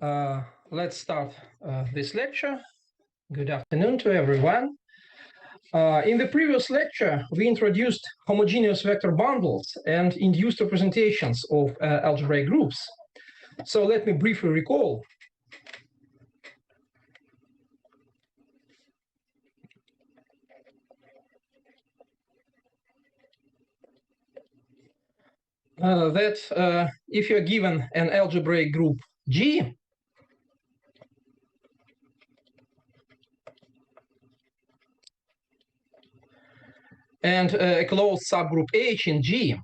Let's start this lecture. Good afternoon to everyone. In the previous lecture, we introduced homogeneous vector bundles and induced representations of algebraic groups. So let me briefly recall. That if you're given an algebraic group G, and a closed subgroup H in G,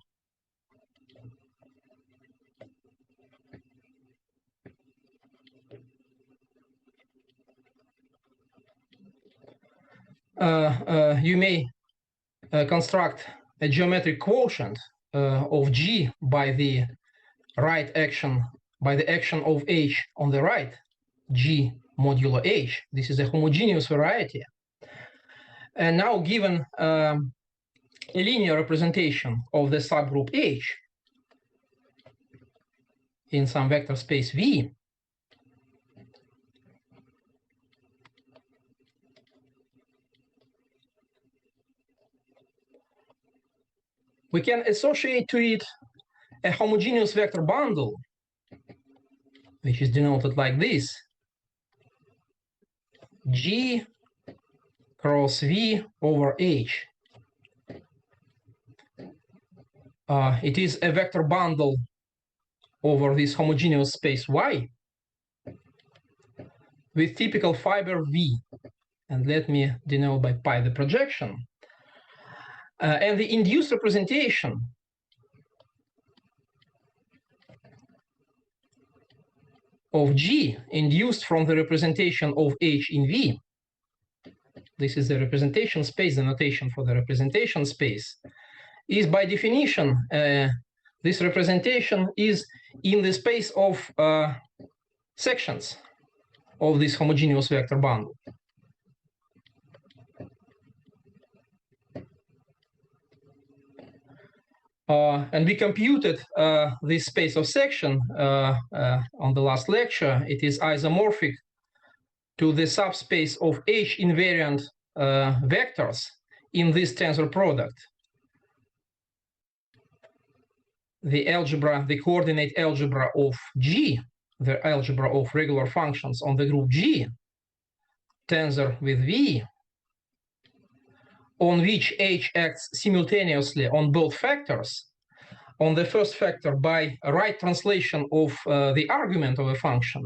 you may construct a geometric quotient of G by the right action, by the action of H on the right, G modulo H. This is a homogeneous variety. And now given a linear representation of the subgroup H in some vector space V, we can associate to it a homogeneous vector bundle, which is denoted like this: G cross V over H. It is a vector bundle over this homogeneous space Y with typical fiber V. And let me denote by pi the projection. And the induced representation of G induced from the representation of H in V. This is the representation space, the notation for the representation space, is by definition, this representation is in the space of sections of this homogeneous vector bundle. And we computed this space of section on the last lecture. It is isomorphic to the subspace of H invariant vectors in this tensor product. The algebra, the coordinate algebra of G, the algebra of regular functions on the group G, tensor with V, on which H acts simultaneously on both factors. On the first factor by a right translation of the argument of a function,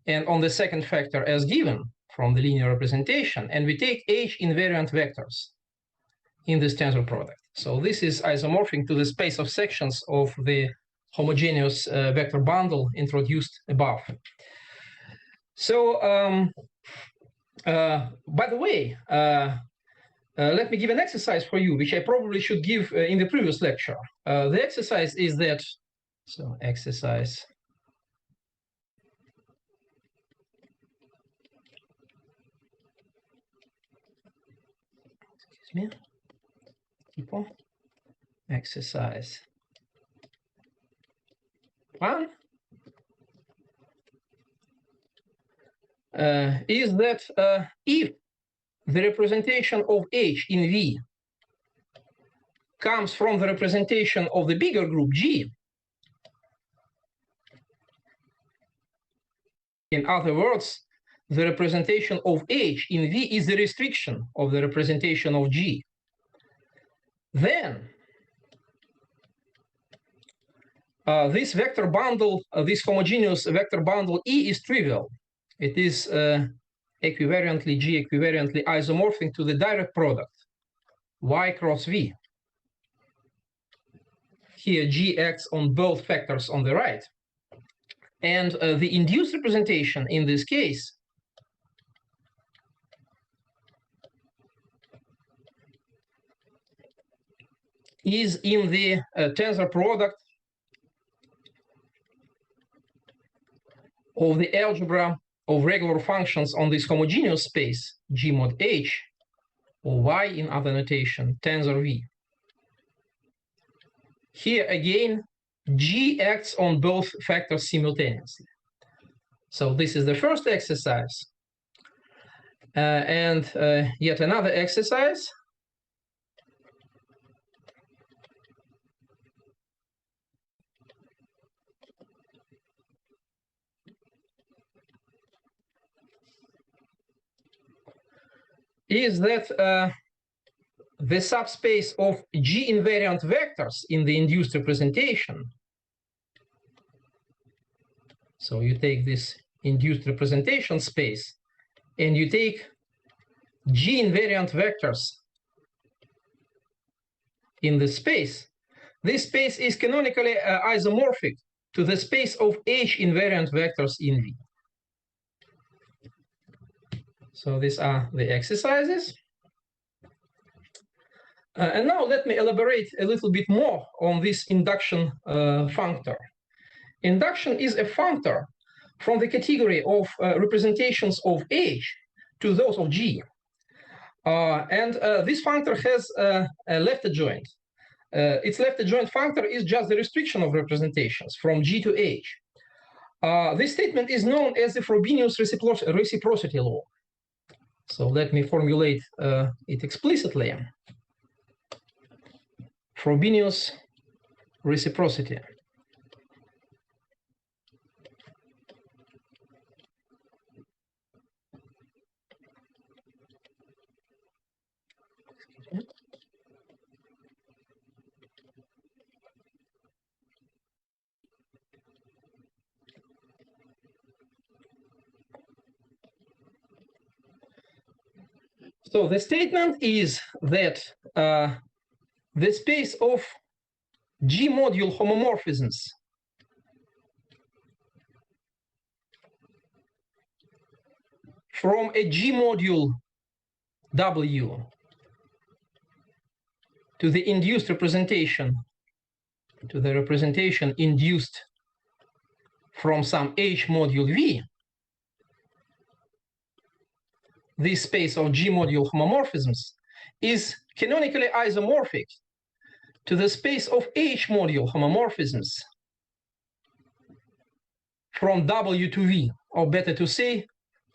and on the second factor as given from the linear representation, and we take H invariant vectors in this tensor product. So this is isomorphic to the space of sections of the homogeneous vector bundle introduced above. So, by the way, let me give an exercise for you, which I probably should give in the previous lecture. The exercise is that, so exercise. Excuse me. People. Exercise 1 is that if the representation of H in V comes from the representation of the bigger group G, in other words, the representation of H in V is the restriction of the representation of G, then this vector bundle, this homogeneous vector bundle E is trivial. It is equivariantly, G equivariantly isomorphic to the direct product Y cross V. Here G acts on both factors on the right. And the induced representation in this case is in the tensor product of the algebra of regular functions on this homogeneous space, G mod H, or Y in other notation, tensor V. Here again, G acts on both factors simultaneously. So this is the first exercise. And yet another exercise. Is that the subspace of G invariant vectors in the induced representation. So you take this induced representation space and you take G invariant vectors in this space. This space is canonically isomorphic to the space of H invariant vectors in V. So these are the exercises. And now let me elaborate a little bit more on this induction functor. Induction is a functor from the category of representations of H to those of G. And this functor has a left adjoint. Its left adjoint functor is just the restriction of representations from G to H. This statement is known as the Frobenius reciprocity law. So let me formulate it explicitly. Frobenius reciprocity. So the statement is that the space of G module homomorphisms from a G module W to the induced representation, to the representation induced from some H module V, this space of G module homomorphisms is canonically isomorphic to the space of H module homomorphisms from W to V, or better to say,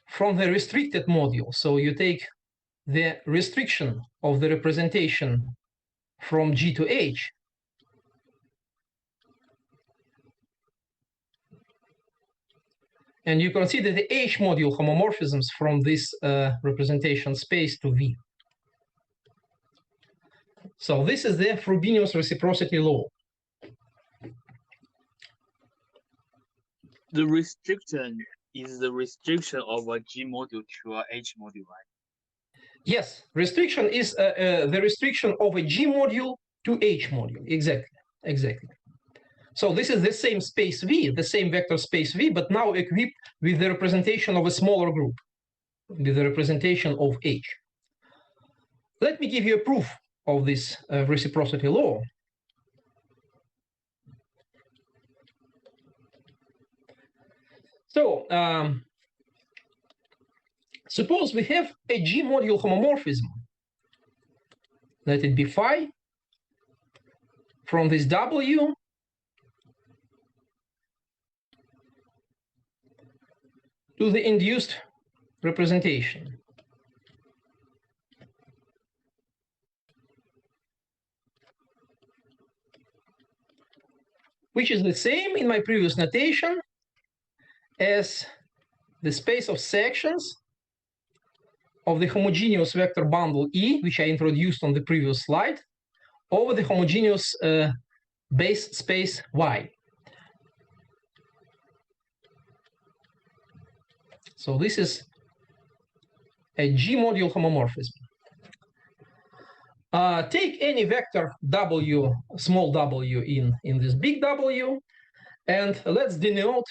from the restricted module. So you take the restriction of the representation from G to H, and you consider the H module homomorphisms from this representation space to V. So this is the Frobenius reciprocity law. The restriction is the restriction of a G module to a H module, right? Yes, restriction is the restriction of a G module to H module. Exactly. So this is the same space V, the same vector space V, but now equipped with the representation of a smaller group, with the representation of H. Let me give you a proof of this reciprocity law. So suppose we have a G module homomorphism. Let it be phi from this W to the induced representation. Which is the same in my previous notation as the space of sections of the homogeneous vector bundle E, which I introduced on the previous slide, over the homogeneous base space Y. So this is a G module homomorphism. Take any vector W, small w in this big W, and let's denote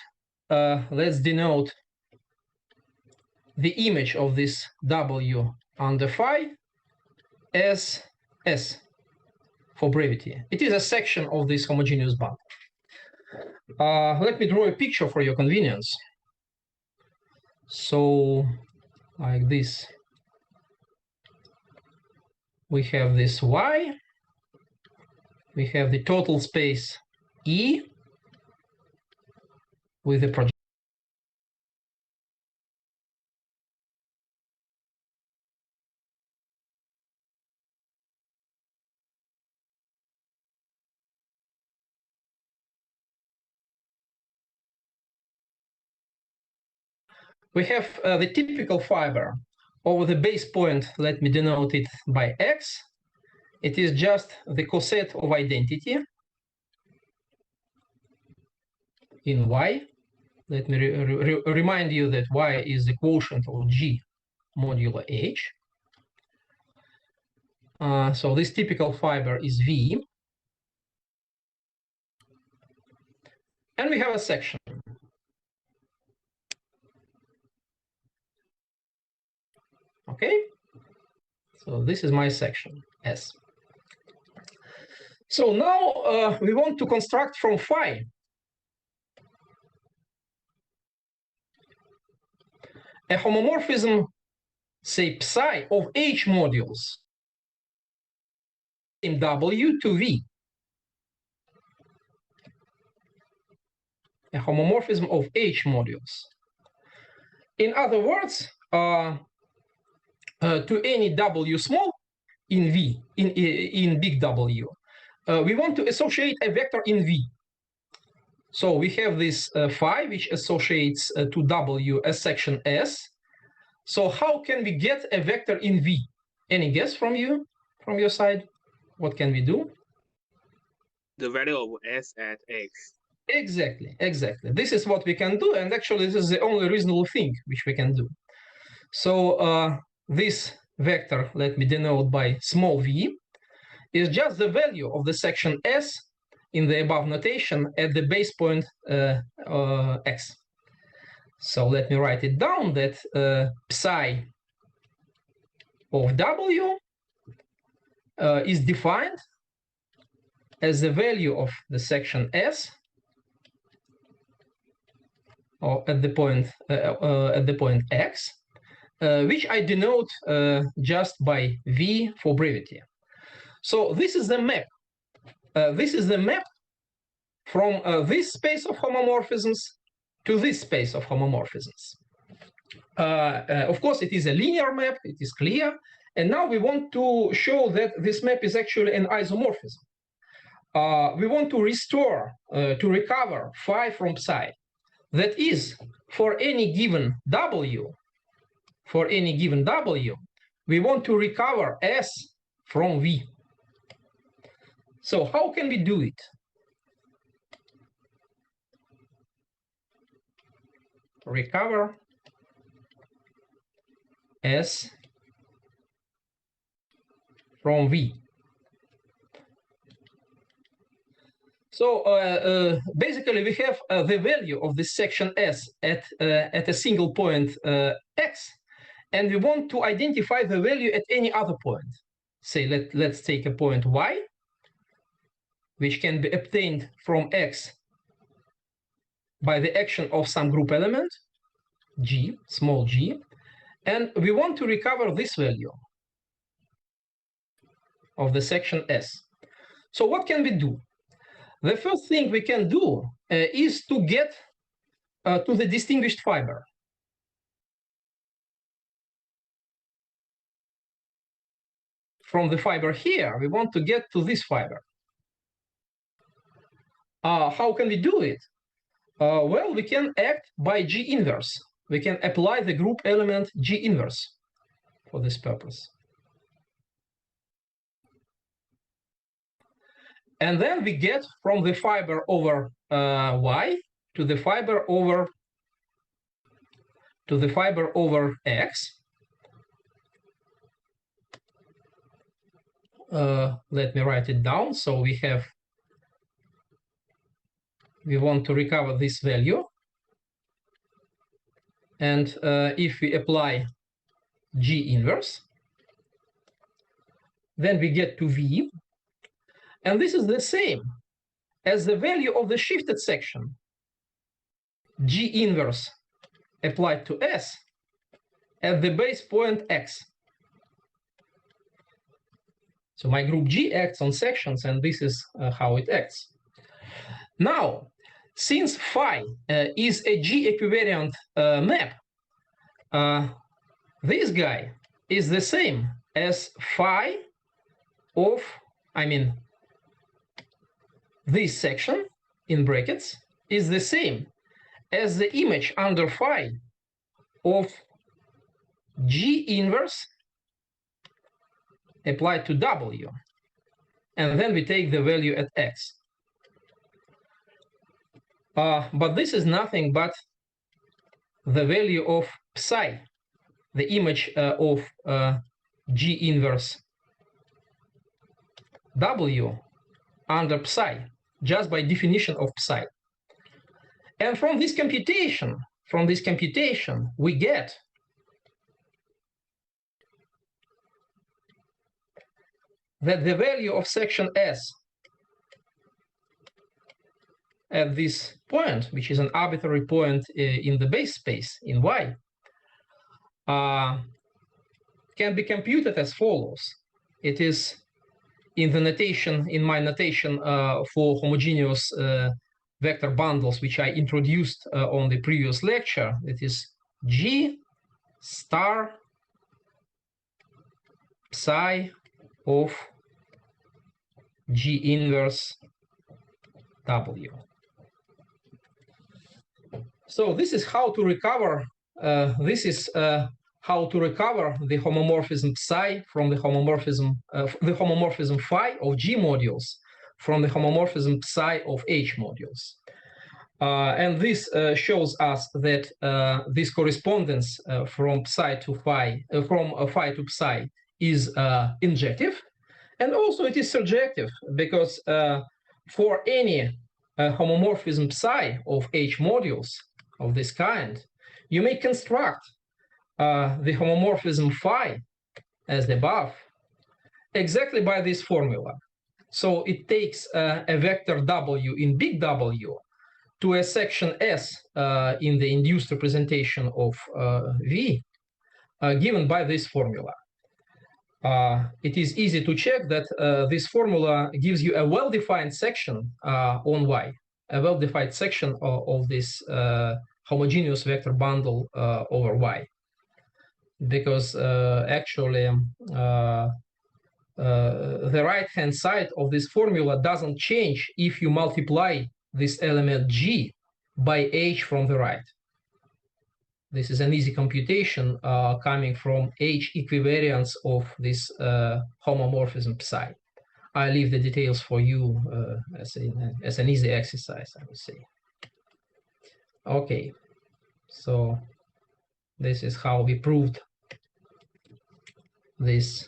the image of this W under phi as S for brevity. It is a section of this homogeneous bundle. Let me draw a picture for your convenience. So like this, we have this Y, we have the total space E with the projective we have the typical fiber over the base point. Let me denote it by x. It is just the coset of identity in y. Let me remind you that y is the quotient of G modulo H. So this typical fiber is V. And we have a section. Okay? So this is my section, S. So now we want to construct from phi a homomorphism, say psi, of H modules in W to V. A homomorphism of H modules. In other words, to any W small in V, in big W, we want to associate a vector in V. So we have this phi, which associates to W a section S. So how can we get a vector in V? Any guess from you, from your side? What can we do? The value of S at X. Exactly, exactly. This is what we can do, and actually this is the only reasonable thing which we can do. So this vector, let me denote by small v, is just the value of the section S in the above notation at the base point x. So let me write it down that psi of W is defined as the value of the section S or at the point x, which I denote just by V for brevity. So this is the map. This is the map from this space of homomorphisms to this space of homomorphisms. Of course, it is a linear map, it is clear. And now we want to show that this map is actually an isomorphism. We want to restore, to recover phi from psi. That is, for any given W, we want to recover S from V. So how can we do it? Recover S from V. So basically we have the value of this section S at a single point X, and we want to identify the value at any other point. Say let's take a point Y, which can be obtained from X by the action of some group element, G, small g, and we want to recover this value of the section S. So what can we do? The first thing we can do is to get to the distinguished fiber. From the fiber here, we want to get to this fiber. How can we do it? Well, we can act by G inverse. We can apply the group element G inverse for this purpose. And then we get from the fiber over Y to the fiber over X. Let me write it down. So we want to recover this value. And if we apply G inverse, then we get to V. And this is the same as the value of the shifted section, G inverse applied to S at the base point X. So my group G acts on sections, and this is how it acts. Now, since phi is a G equivariant map, this guy is the same as phi of, this section in brackets is the same as the image under phi of G inverse applied to W. And then we take the value at X. But this is nothing but the value of psi, the image of G inverse W under psi, just by definition of psi. And from this computation, we get that the value of section S at this point, which is an arbitrary point in the base space in Y, can be computed as follows. It is in my notation for homogeneous vector bundles, which I introduced on the previous lecture. It is G star psi of G inverse W. So this is how to recover. How to recover the homomorphism psi from the homomorphism phi of G modules from the homomorphism psi of H modules. And this shows us that this correspondence from psi to phi, from phi to psi, is injective, and also it is surjective, because for any homomorphism psi of H modules of this kind, you may construct the homomorphism phi as the above exactly by this formula. So it takes a vector W in big W to a section S in the induced representation of V given by this formula. It is easy to check that this formula gives you a well-defined section on Y, a well-defined section of this homogeneous vector bundle over Y. Because actually the right-hand side of this formula doesn't change if you multiply this element G by H from the right. This is an easy computation coming from H equivariance of this homomorphism psi. I leave the details for you as an easy exercise, I would say. Okay, so this is how we proved this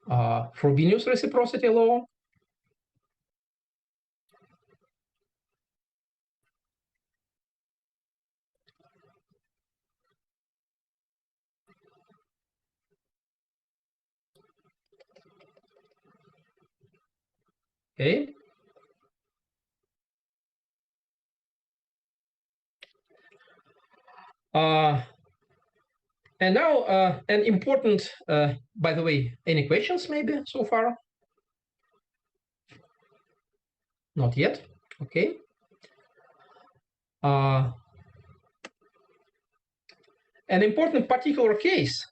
Frobenius reciprocity law. Okay. And now an important, by the way, any questions maybe so far? Not yet. Okay. An important particular case.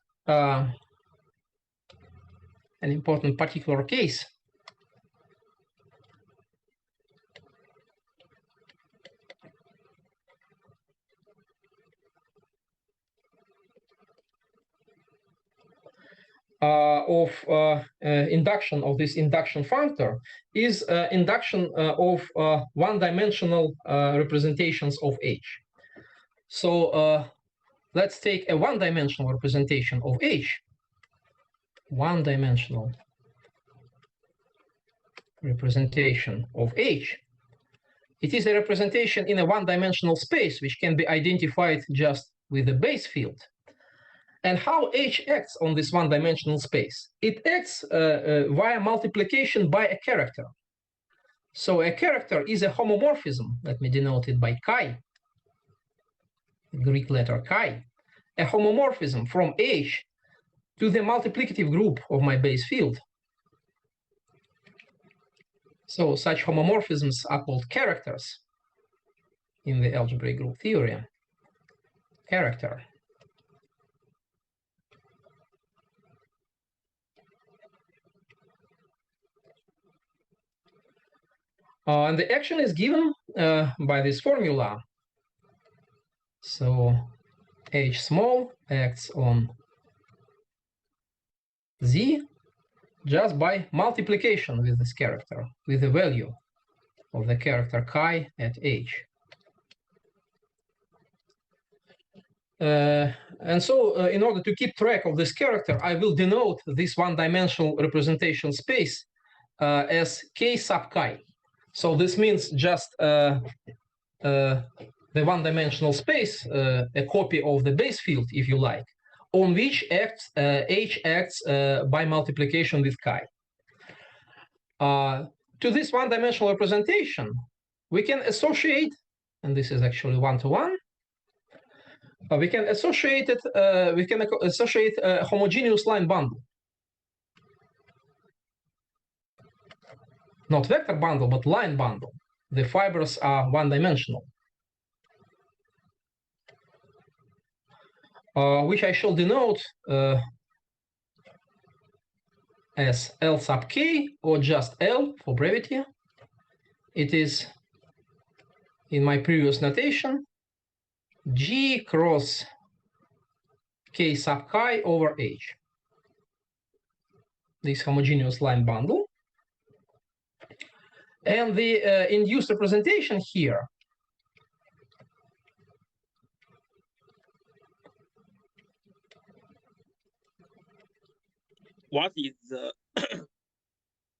Of induction of this induction functor is induction of one-dimensional representations of H. So let's take a one-dimensional representation of H. One-dimensional representation of H. It is a representation in a one-dimensional space, which can be identified just with the base field. And how H acts on this one-dimensional space? It acts via multiplication by a character. So a character is a homomorphism. Let me denote it by chi, Greek letter chi. A homomorphism from H to the multiplicative group of my base field. So such homomorphisms are called characters in the algebraic group theory. Character. And the action is given by this formula. So h small acts on z just by multiplication with this character, with the value of the character chi at h. And so in order to keep track of this character, I will denote this one-dimensional representation space as k sub chi. So this means just the one-dimensional space, a copy of the base field, if you like, on which h acts by multiplication with chi. To this one-dimensional representation, we can associate, and this is actually one-to-one, we can associate it. We can associate a homogeneous line bundle, not vector bundle, but line bundle. The fibers are one-dimensional, which I shall denote as L sub k, or just L for brevity. It is, in my previous notation, G cross k sub chi over h. This homogeneous line bundle. And the induced representation here What is the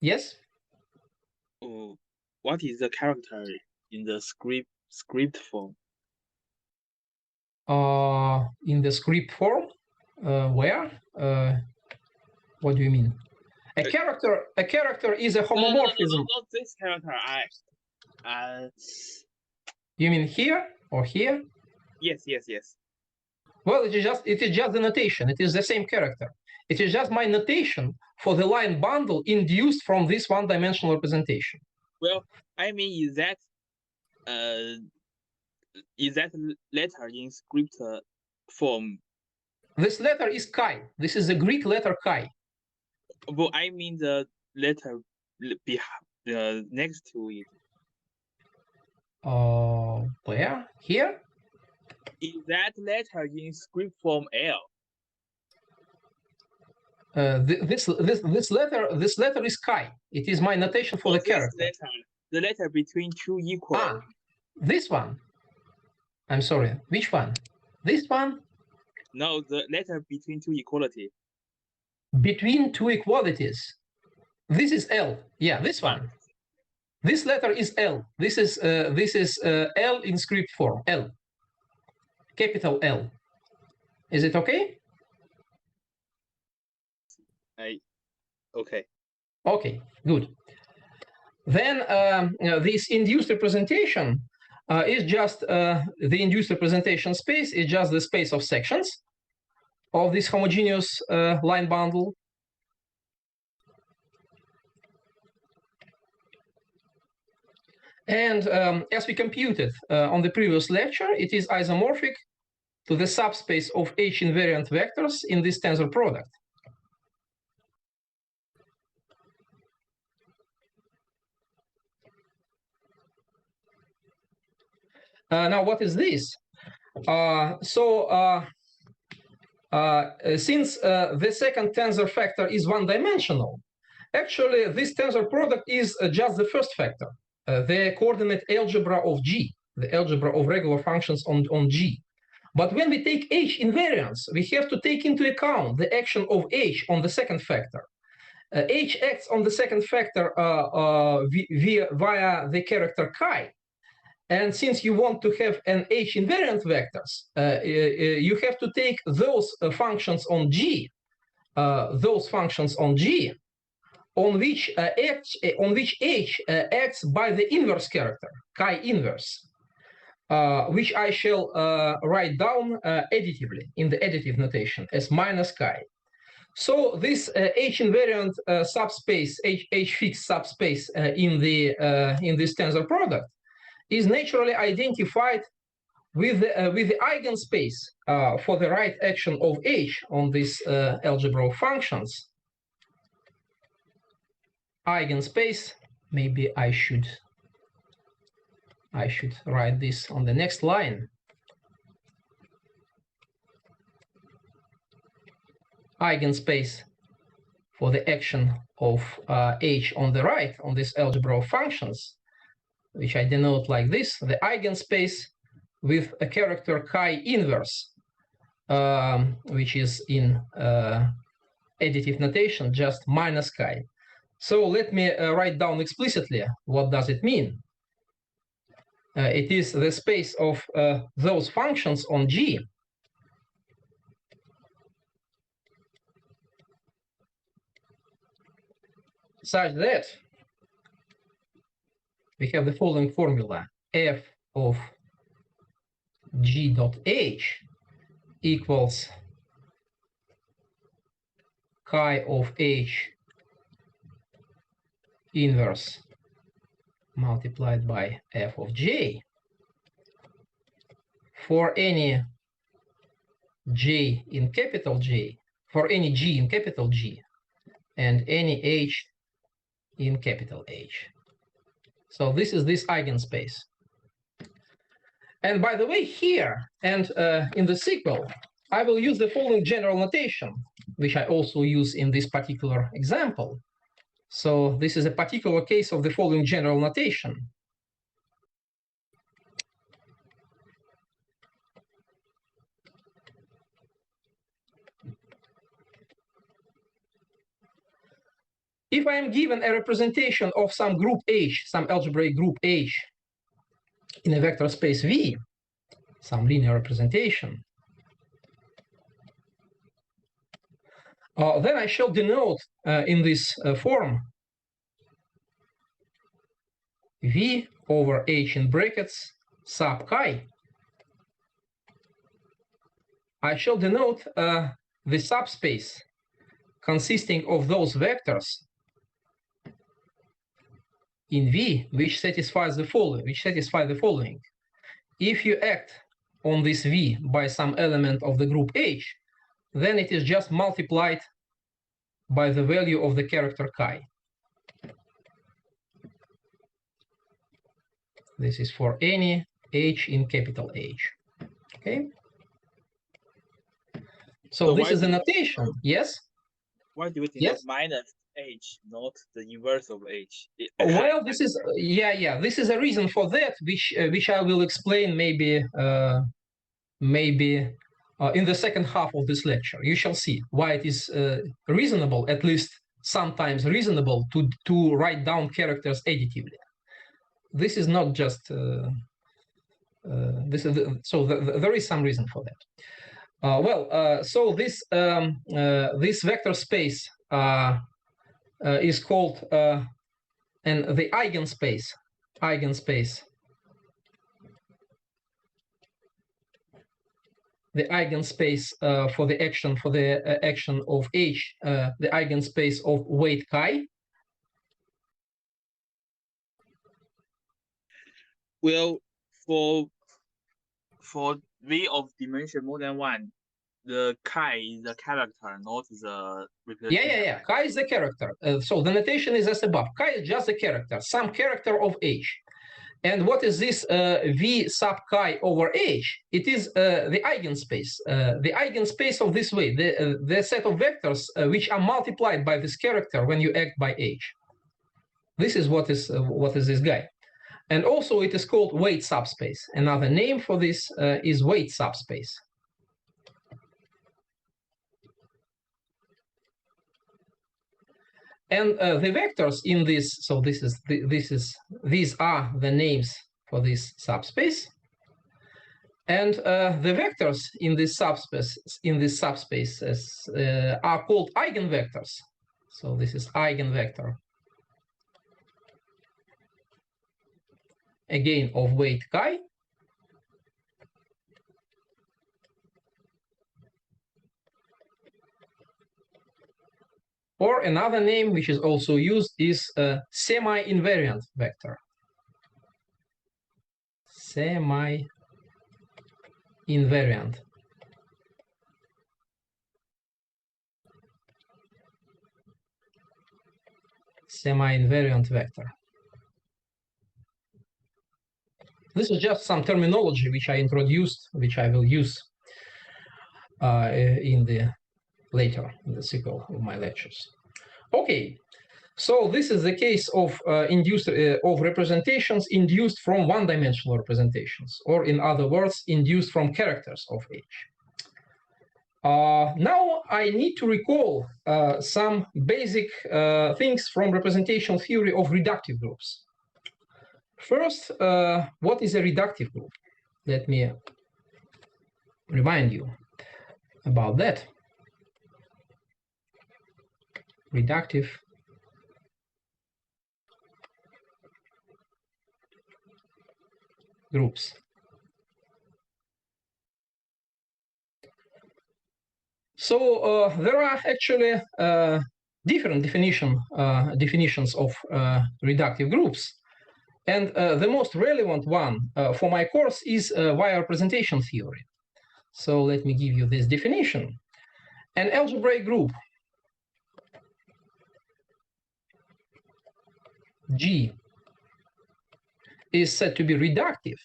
yes? What is the character in the script form? In the script form, where? What do you mean? A character is a homomorphism. No, not this character. You mean here or here? Yes. Well, it is just the notation. It is the same character. It is just my notation for the line bundle induced from this one-dimensional representation. Well, I mean, is that letter in script form? This letter is chi. This is the Greek letter chi. Well, I mean the letter next to it. Where? Here? Is that letter in script form L? This letter is chi. It is my notation for the character. The letter between two equal. This one. I'm sorry. Which one? This one? No, the letter between two equality. Between two equalities. This is L. Yeah, this one. This letter is L. This is L in script form. L. Capital L. Is it okay? Okay. Okay, good. Then this induced representation is just the induced representation space is just the space of sections of this homogeneous line bundle. And as we computed on the previous lecture, it is isomorphic to the subspace of H invariant vectors in this tensor product. Now, what is this? Since the second tensor factor is one-dimensional, actually this tensor product is just the first factor, the coordinate algebra of G, the algebra of regular functions on G. But when we take H invariance, we have to take into account the action of H on the second factor. H acts on the second factor via the character chi. And since you want to have an H invariant vectors, you have to take those functions on G, on which H acts by the inverse character, chi inverse, which I shall write down additively in the additive notation as minus chi. So this H invariant subspace, H fixed subspace in this tensor product is naturally identified with the eigenspace for the right action of H on this algebra of functions. Eigenspace, maybe I should write this on the next line. eigenspace for the action of H on the right on this algebra of functions, which I denote like this, the eigenspace with a character chi inverse, which is in additive notation just minus chi. So let me write down explicitly what does it mean. It is the space of those functions on G such that we have the following formula: f of G dot H equals chi of H inverse multiplied by f of J for any J in capital J, for any G in capital G, and any H in capital H. So this is this eigenspace. And by the way, here and in the sequel, I will use the following general notation, which I also use in this particular example. So this is a particular case of the following general notation. If I am given a representation of some group H, some algebraic group H, in a vector space V, some linear representation, then I shall denote in this form V over H in brackets sub chi. I shall denote the subspace consisting of those vectors in V which satisfies the following. If you act on this V by some element of the group H, then it is just multiplied by the value of the character chi. This is for any H in capital H. Okay. So this is the notation. Yes? Why do we think minus H, not the inverse of H? Well, this is this is a reason for that, which I will explain maybe in the second half of this lecture. You shall see why it is reasonable, at least sometimes reasonable, to write down characters additively. This is not just this is there is some reason for that. So this this vector space is called and the eigenspace for the action of H, the eigenspace of weight chi. Well, for V of dimension more than 1, the chi is the character, not the representation. Yeah. Chi is the character. So the notation is as above. Chi is just a character, some character of H. And what is this V sub chi over H? It is the eigenspace. The eigenspace of this way, the set of vectors which are multiplied by this character when you act by H. This is what is this guy. And also it is called weight subspace. Another name for this is weight subspace. And the vectors in this, so these are the names for this subspace. And the vectors in this subspace are called eigenvectors. So this is eigenvector, again of weight chi. Or another name which is also used is semi-invariant vector. Semi-invariant. Semi-invariant vector. This is just some terminology which I introduced, which I will use in the later in the sequel of my lectures. Okay, so this is the case of of representations induced from one-dimensional representations, or in other words, induced from characters of H. Now I need to recall some basic things from representation theory of reductive groups. First, what is a reductive group? Let me remind you about that. Reductive groups. So there are actually different definitions of reductive groups. And the most relevant one for my course is via representation theory. So let me give you this definition. An algebraic group G is said to be reductive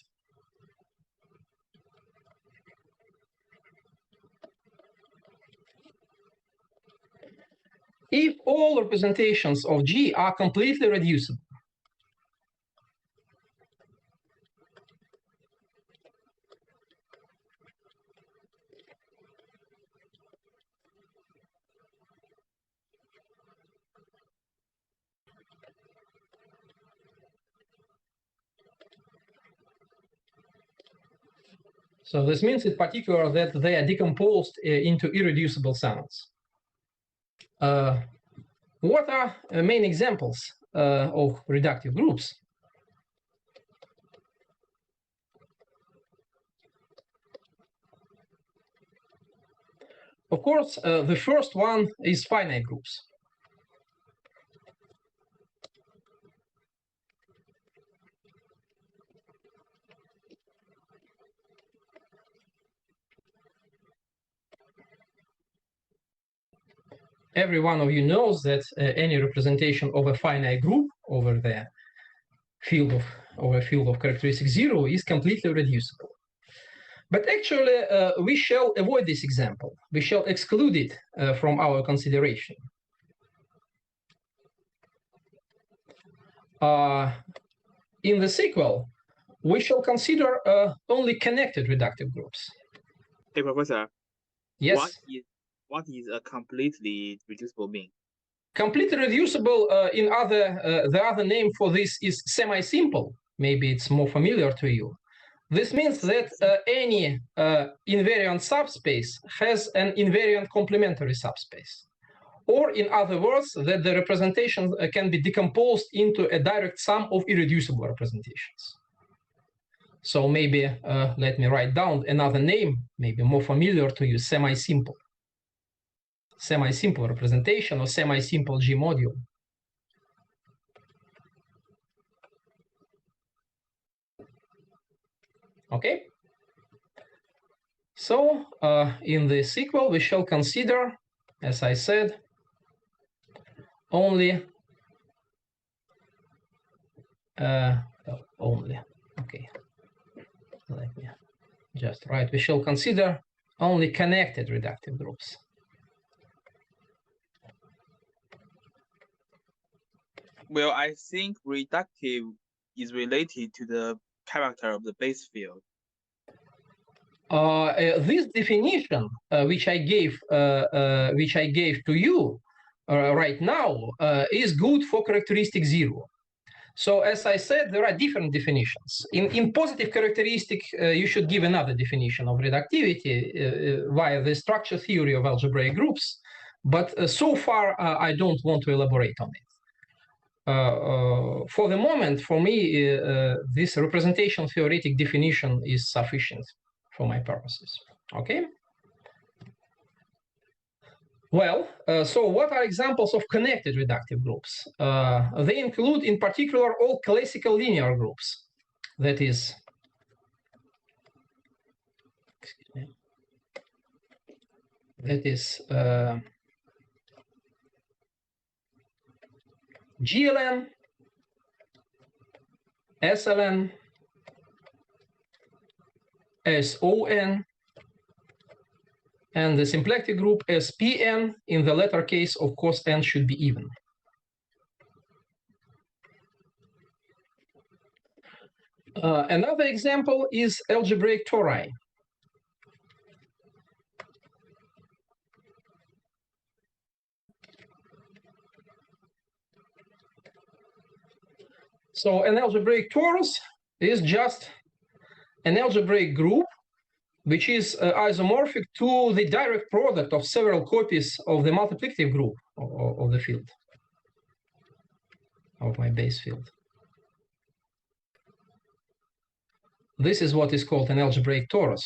if all representations of G are completely reducible. So this means in particular that they are decomposed into irreducible sums. What are main examples of reductive groups? Of course, the first one is finite groups. Every one of you knows that any representation of a finite group over the field of characteristic 0 is completely reducible. But actually, we shall avoid this example. We shall exclude it from our consideration. In the sequel, we shall consider only connected reductive groups. Hey, Professor. Yes. What is a completely reducible mean? Completely reducible, the other name for this is semi-simple. Maybe it's more familiar to you. This means that any invariant subspace has an invariant complementary subspace. Or in other words, that the representation can be decomposed into a direct sum of irreducible representations. So maybe let me write down another name, maybe more familiar to you, semi-simple. Semi-simple representation or semi-simple G module. Okay. So in the sequel, we shall consider, as I said, only okay. Let me just write. We shall consider only connected reductive groups. Well, I think reductive is related to the character of the base field. This definition, which I gave to you right now, is good for characteristic 0. So as I said, there are different definitions. In positive characteristic, you should give another definition of reductivity via the structure theory of algebraic groups. But so far, I don't want to elaborate on it. For the moment, for me, this representation theoretic definition is sufficient for my purposes. Okay. Well, so what are examples of connected reductive groups? They include, in particular, all classical linear groups. That is, GLN, SLN, SON, and the symplectic group as Pn. In the latter case, of course, n should be even. Another example is algebraic tori. So an algebraic torus is just an algebraic group which is isomorphic to the direct product of several copies of the multiplicative group of the field, of my base field. This is what is called an algebraic torus.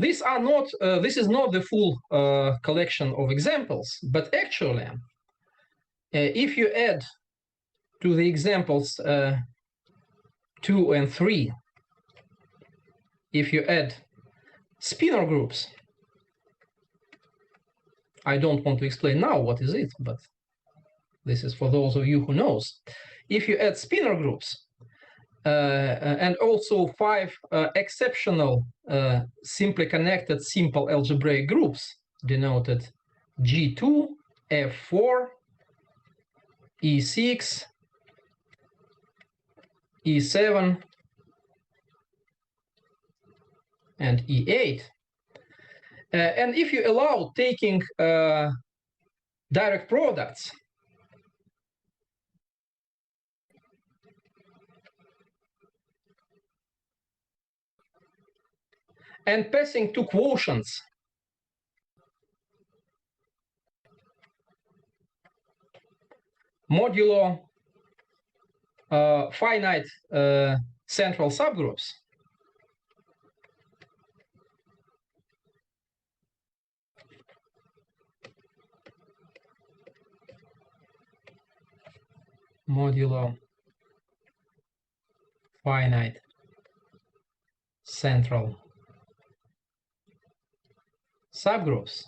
This is not the full collection of examples, but actually, if you add to the examples 2 and 3, if you add spinor groups, I don't want to explain now what is it, but this is for those of you who knows. If you add spinor groups and also 5 exceptional simply connected simple algebraic groups denoted G2, F4, E6, E7, and E8. And if you allow taking direct products, and passing to quotients, modulo finite central subgroups, modulo finite central subgroups,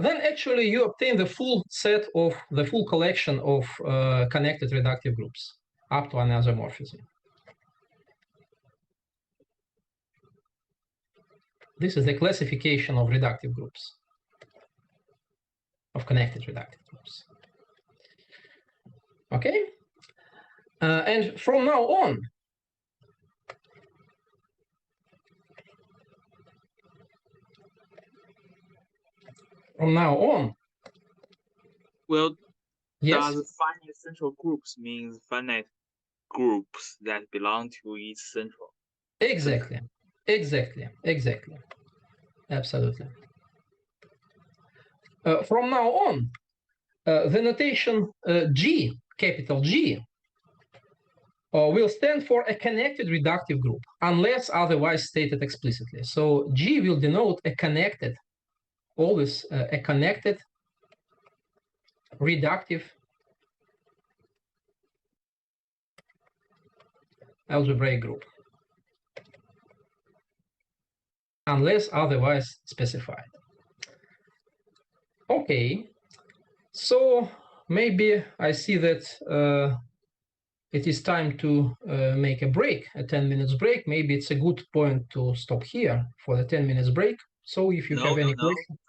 then actually you obtain the full set of the full collection of connected reductive groups up to an isomorphism. This is the classification of reductive groups, of connected reductive groups. Okay, and from now on, well, yes, does finite central groups means finite groups that belong to each central? exactly, absolutely. From now on, the notation G, capital G, will stand for a connected reductive group unless otherwise stated explicitly. So G will denote a connected, always a connected reductive algebraic group unless otherwise specified. Okay, so maybe I see that it is time to make a break, a 10 minutes break. Maybe it's a good point to stop here for the 10 minutes break. So if you have any questions.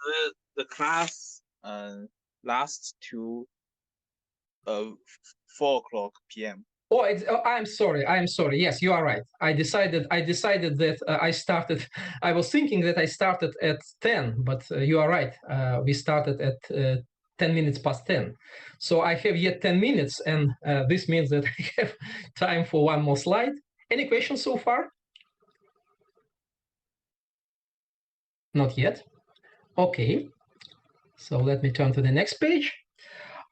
The class lasts to 4 p.m. Oh, I'm sorry. Yes, you are right. I decided that I was thinking that I started at 10, but you are right. We started at 10 minutes past 10. So I have yet 10 minutes, and this means that I have time for one more slide. Any questions so far? Not yet. Okay. So let me turn to the next page.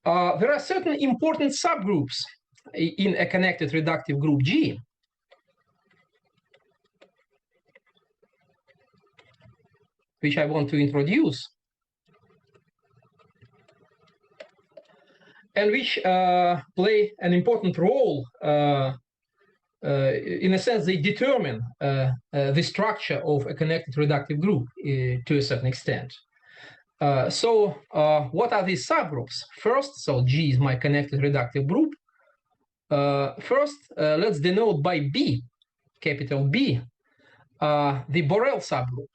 There are certain important subgroups in a connected reductive group G, which I want to introduce, and which play an important role. In a sense, they determine the structure of a connected reductive group to a certain extent. So what are these subgroups? First, so G is my connected reductive group. First, let's denote by B, capital B, the Borel subgroup.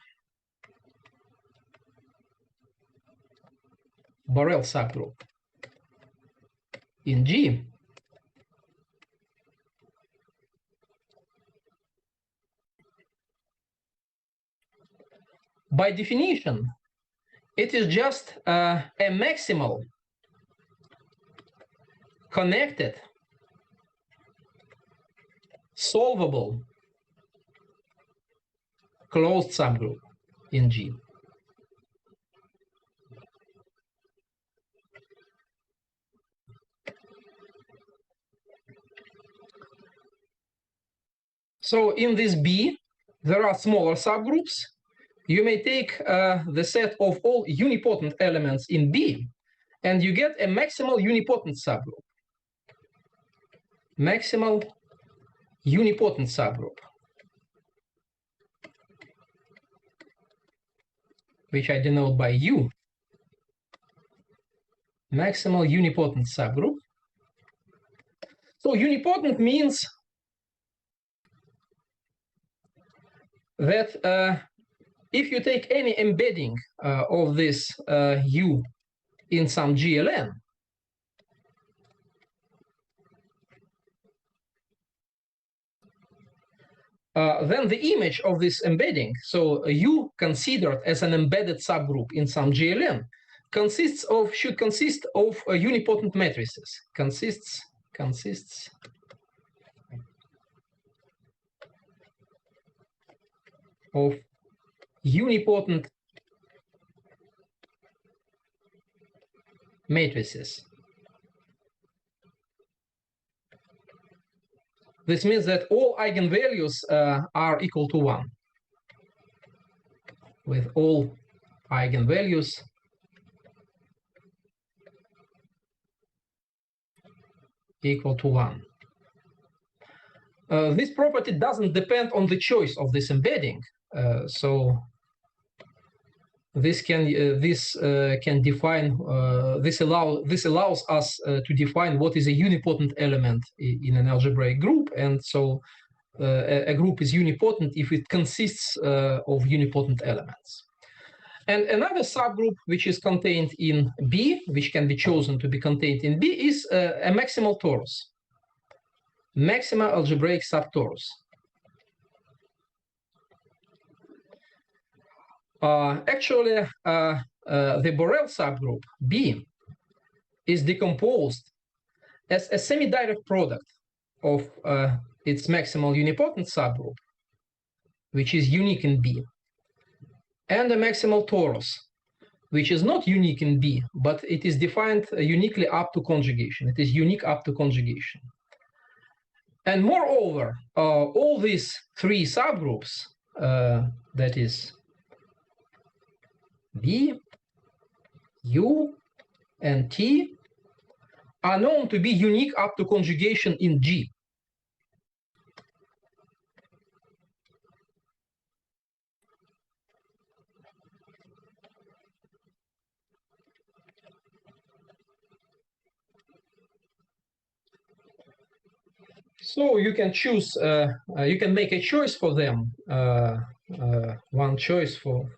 Borel subgroup in G. By definition, it is just a maximal connected, solvable, closed subgroup in G. So in this B, there are smaller subgroups. You may take the set of all unipotent elements in B, and you get a maximal unipotent subgroup. Maximal unipotent subgroup, which I denote by U. Maximal unipotent subgroup. So unipotent means that if you take any embedding of this U in some GLN, then the image of this embedding, so U considered as an embedded subgroup in some GLN, should consist of unipotent matrices. Consists of unipotent matrices. This means that all eigenvalues are equal to 1, with all eigenvalues equal to 1. This property doesn't depend on the choice of this embedding, so this allows us to define what is a unipotent element in an algebraic group, and so a group is unipotent if it consists of unipotent elements. And another subgroup which is contained in B, which can be chosen to be contained in B, is a maximal torus, maxima algebraic subtorus. Actually, the Borel subgroup B is decomposed as a semi-direct product of its maximal unipotent subgroup, which is unique in B, and a maximal torus, which is not unique in B, but it is defined uniquely up to conjugation. It is unique up to conjugation. And moreover, all these three subgroups, that is B, U, and T, are known to be unique up to conjugation in G. So you can choose, you can make a choice for them, one choice for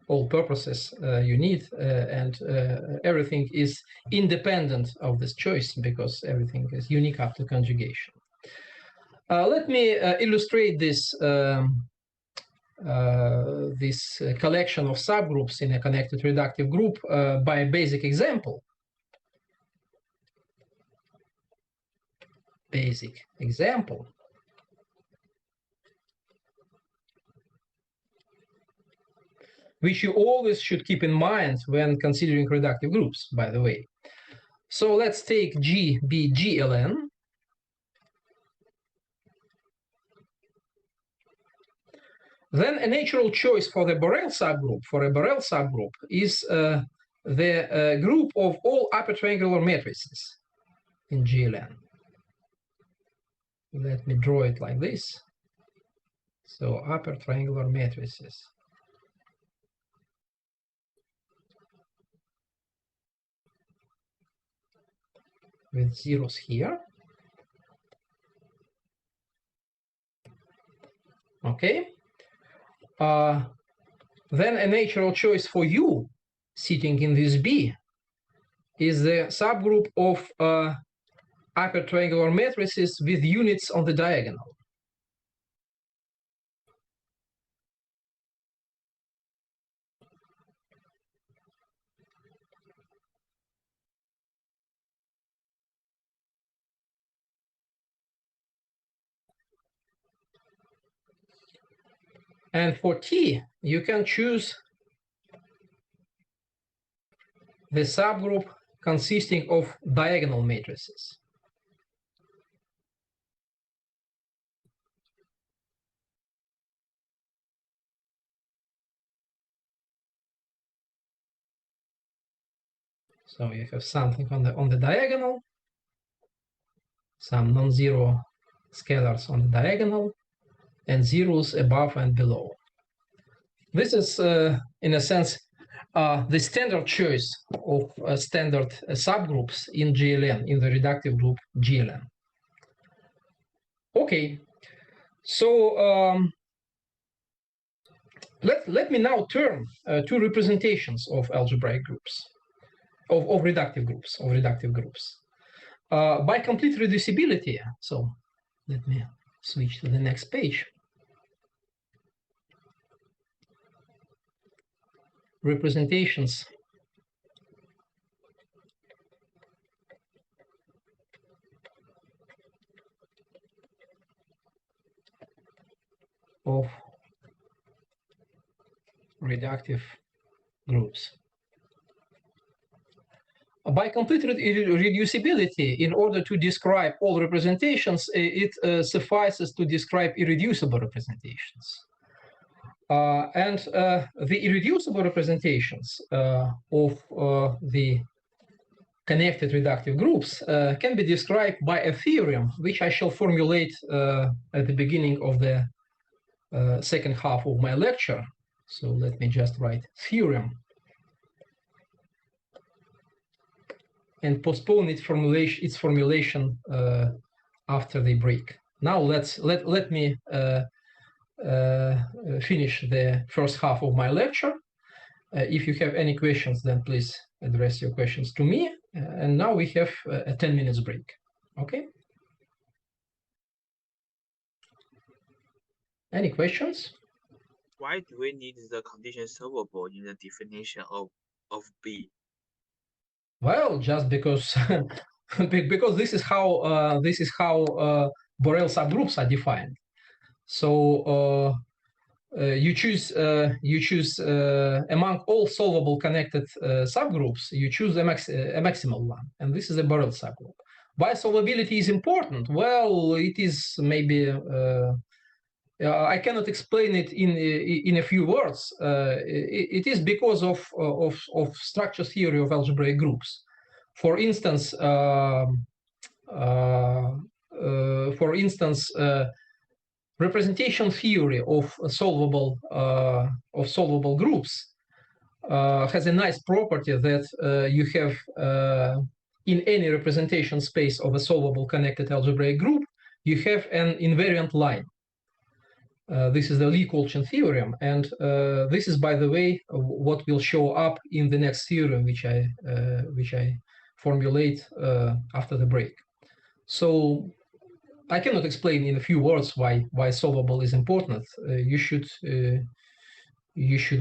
all purposes you need, and everything is independent of this choice because everything is unique up to conjugation. Let me illustrate this this collection of subgroups in a connected reductive group by a basic example. Which you always should keep in mind when considering reductive groups, by the way. So let's take G be GLN. Then a natural choice for the Borel subgroup, is the group of all upper triangular matrices in GLN. Let me draw it like this. So upper triangular matrices. With zeros here. Okay. Then a natural choice for U sitting in this B is the subgroup of upper triangular matrices with units on the diagonal. And for T, you can choose the subgroup consisting of diagonal matrices. So you have something on the diagonal, some non-zero scalars on the diagonal, and zeros above and below. This is, in a sense, the standard choice of standard subgroups in GLN, in the reductive group GLN. Okay, so let me now turn to representations of algebraic groups, of reductive groups. By complete reducibility, so let me switch to the next page. Representations of reductive groups. By complete reducibility, in order to describe all representations, it suffices to describe irreducible representations. And the irreducible representations of the connected reductive groups can be described by a theorem, which I shall formulate at the beginning of the second half of my lecture. So let me just write theorem and postpone its formulation after the break. Now let me finish the first half of my lecture. If you have any questions, then please address your questions to me. And now we have a 10 minutes break. Okay. Any questions? Why do we need the condition solvable in the definition of B? Well, just because because this is how Borel subgroups are defined. So you choose among all solvable connected subgroups, you choose a maximal one, and this is a Borel subgroup. Why solvability is important? Well, it is maybe I cannot explain it in a few words. It is because of structure theory of algebraic groups. For instance, representation theory of solvable groups has a nice property that you have in any representation space of a solvable connected algebraic group, you have an invariant line. This is the Lee-Kolchin theorem, and this is, by the way, what will show up in the next theorem, which I formulate after the break. So I cannot explain in a few words why solvable is important. You should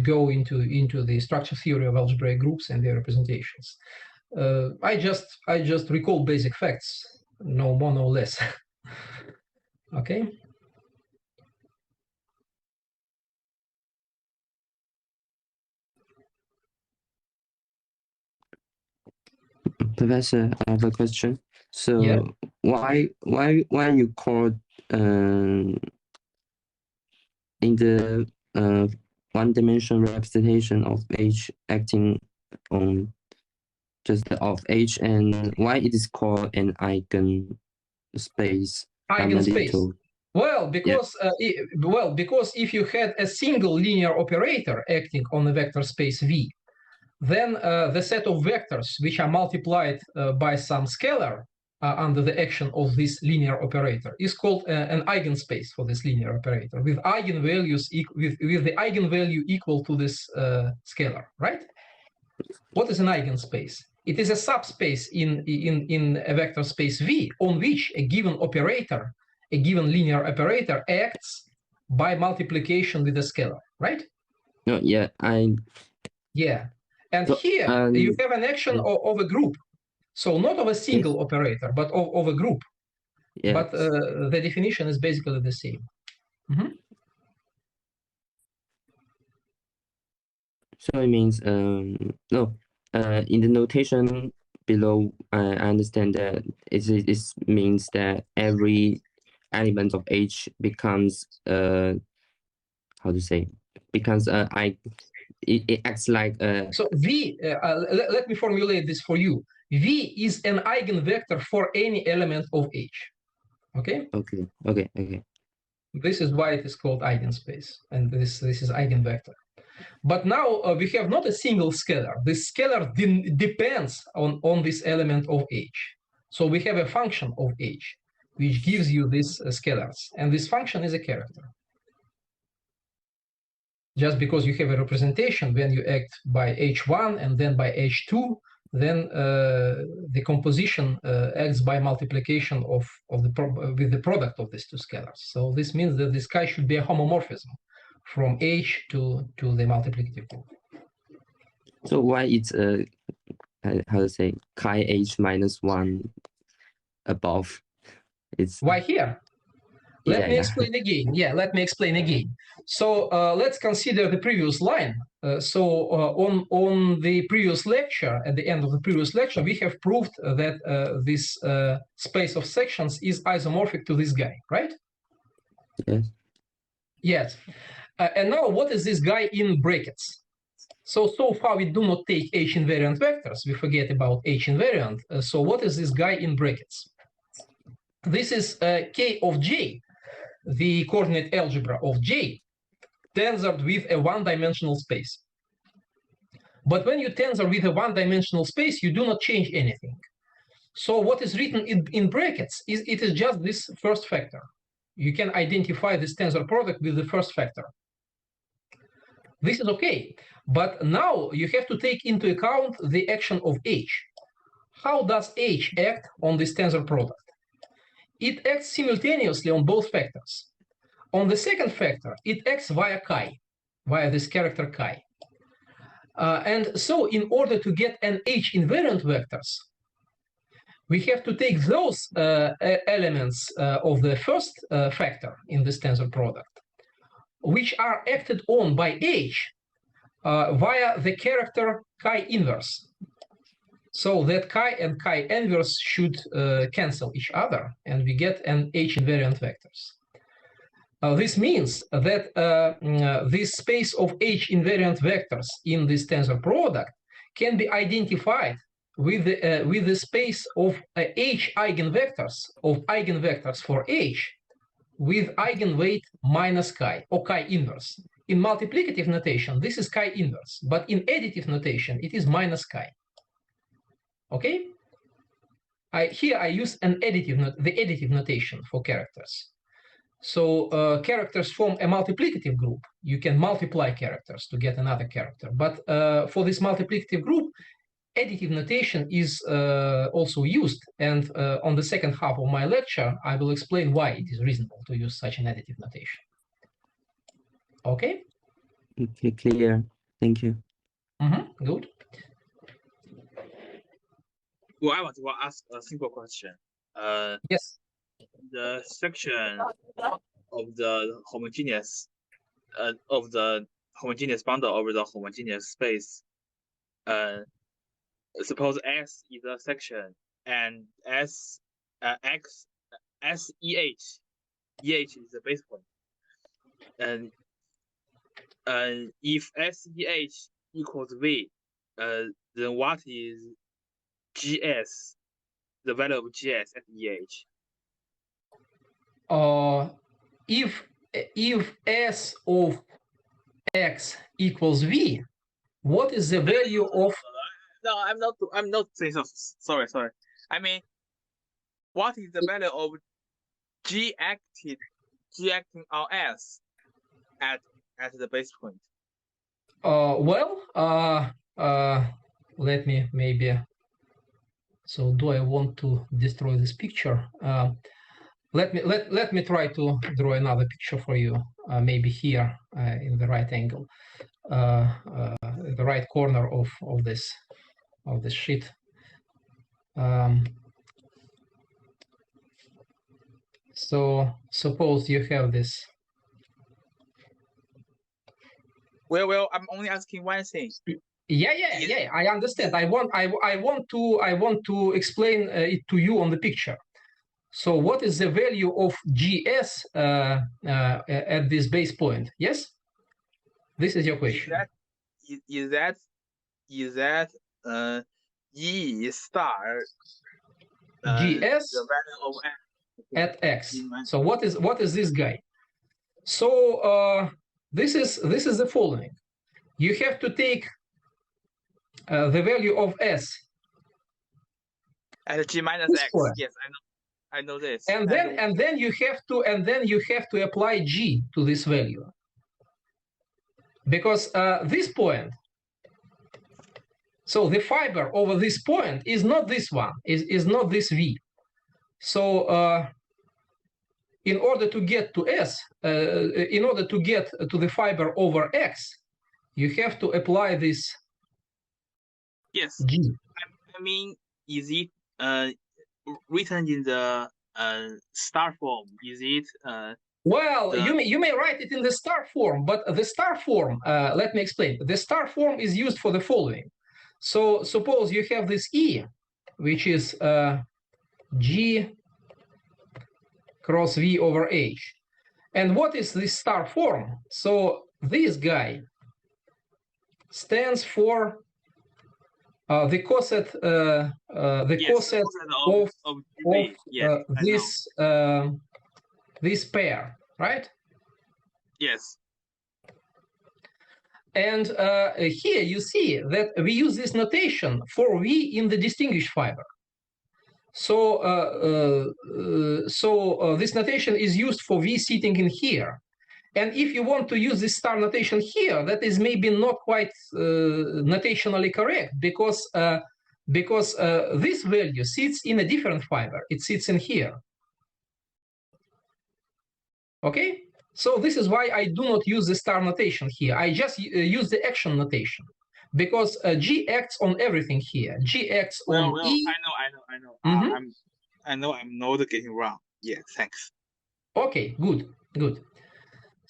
go into the structure theory of algebraic groups and their representations. I just recall basic facts, no more, no less. Okay. Professor, I have a question. So yeah. why you call in the one-dimensional representation of H acting on just of H, and why it is called an eigenspace? Eigenspace. Well, because because if you had a single linear operator acting on a vector space V, then the set of vectors which are multiplied by some scalar under the action of this linear operator is called an eigenspace for this linear operator with eigenvalues with the eigenvalue equal to this scalar, right? What is an eigenspace? It is a subspace in a vector space V on which a given operator, a given linear operator, acts by multiplication with a scalar, right? No, yeah, Yeah. And So, here you have an action of a group. So not of a single Yes. operator, but of a group. yes. But the definition is basically the same. Mhm. So it means no, in the notation below, I understand that it means that every element of H becomes how to say, becomes it acts like So V, let me formulate this for you. V is an eigenvector for any element of H. Okay? okay. This is why it is called eigenspace, and this is eigenvector. But now we have not a single scalar. This scalar depends on this element of H. So we have a function of H, which gives you these scalars. And this function is a character. Just because you have a representation, when you act by H1 and then by H2, then the composition acts by multiplication with the product of these two scalars. So this means that this chi should be a homomorphism from H to the multiplicative group. So why it's how to say chi H minus 1 above? It's why here? Let me explain again. Yeah, let me explain again. So let's consider the previous line. On the previous lecture, at the end of the previous lecture, we have proved that this space of sections is isomorphic to this guy, right? Yes. Yes. And now what is this guy in brackets? So far we do not take H invariant vectors. We forget about H invariant. So what is this guy in brackets? This is K of J, the coordinate algebra of J, tensored with a one-dimensional space. But when you tensor with a one-dimensional space, you do not change anything. So what is written in brackets it is just this first factor. You can identify this tensor product with the first factor. This is okay, but now you have to take into account the action of H. How does H act on this tensor product? It acts simultaneously on both factors. On the second factor, it acts via chi, via this character chi. And so in order to get an H invariant vectors, we have to take those elements of the first factor in this tensor product, which are acted on by H via the character chi inverse. So that chi and chi inverse should cancel each other, and we get an H invariant vectors. This means that this space of H invariant vectors in this tensor product can be identified with the space of H eigenvectors for H with eigenweight minus chi or chi inverse. In multiplicative notation, this is chi inverse, but in additive notation, it is minus chi. Okay? Here I use the additive notation for characters. So characters form a multiplicative group. You can multiply characters to get another character. But for this multiplicative group, additive notation is also used. And on the second half of my lecture, I will explain why it is reasonable to use such an additive notation. Okay? Okay, clear. Thank you. Good. Well, I want to ask a simple question. Yes. The section of the homogeneous bundle over the homogeneous space. Suppose S is a section and EH is the base point. And if SEH equals V, then what is GS, the value of GS at EH? If S of X equals V, what is the value of? No, I'm not saying so. Sorry. I mean, what is the value of G acting on S at the base point? Let me maybe. So do I want to destroy this picture? Let me try to draw another picture for you. Maybe here in the right angle, the right corner of this sheet. So suppose you have this. Well, I'm only asking one thing. Yeah. I understand. I want to explain it to you on the picture. So what is the value of GS at this base point? Yes, this is your question. Is that E star GS the value of X at X? So what is this guy? So this is the following. You have to take the value of S at G minus X. Point. Yes, I know this. And then you have to apply G to this value, because this point. So the fiber over this point is not this one. Is not this V. So in order to get to S, in order to get to the fiber over X, you have to apply this. Yes. G. I mean, is it written in the star form? Is it? Well, you may write it in the star form, but the star form. Let me explain. The star form is used for the following. So suppose you have this E, which is G cross V over H. And what is this star form? So this guy stands for the coset of this pair, right? Yes. And here you see that we use this notation for V in the distinguished fiber. So this notation is used for V sitting in here. And if you want to use this star notation here, that is maybe not quite notationally correct, because this value sits in a different fiber. It sits in here. Okay? So this is why I do not use the star notation here. I just use the action notation, because G acts on everything here. G acts on E. I know. I know I'm not getting wrong. Yeah, thanks. Okay, good.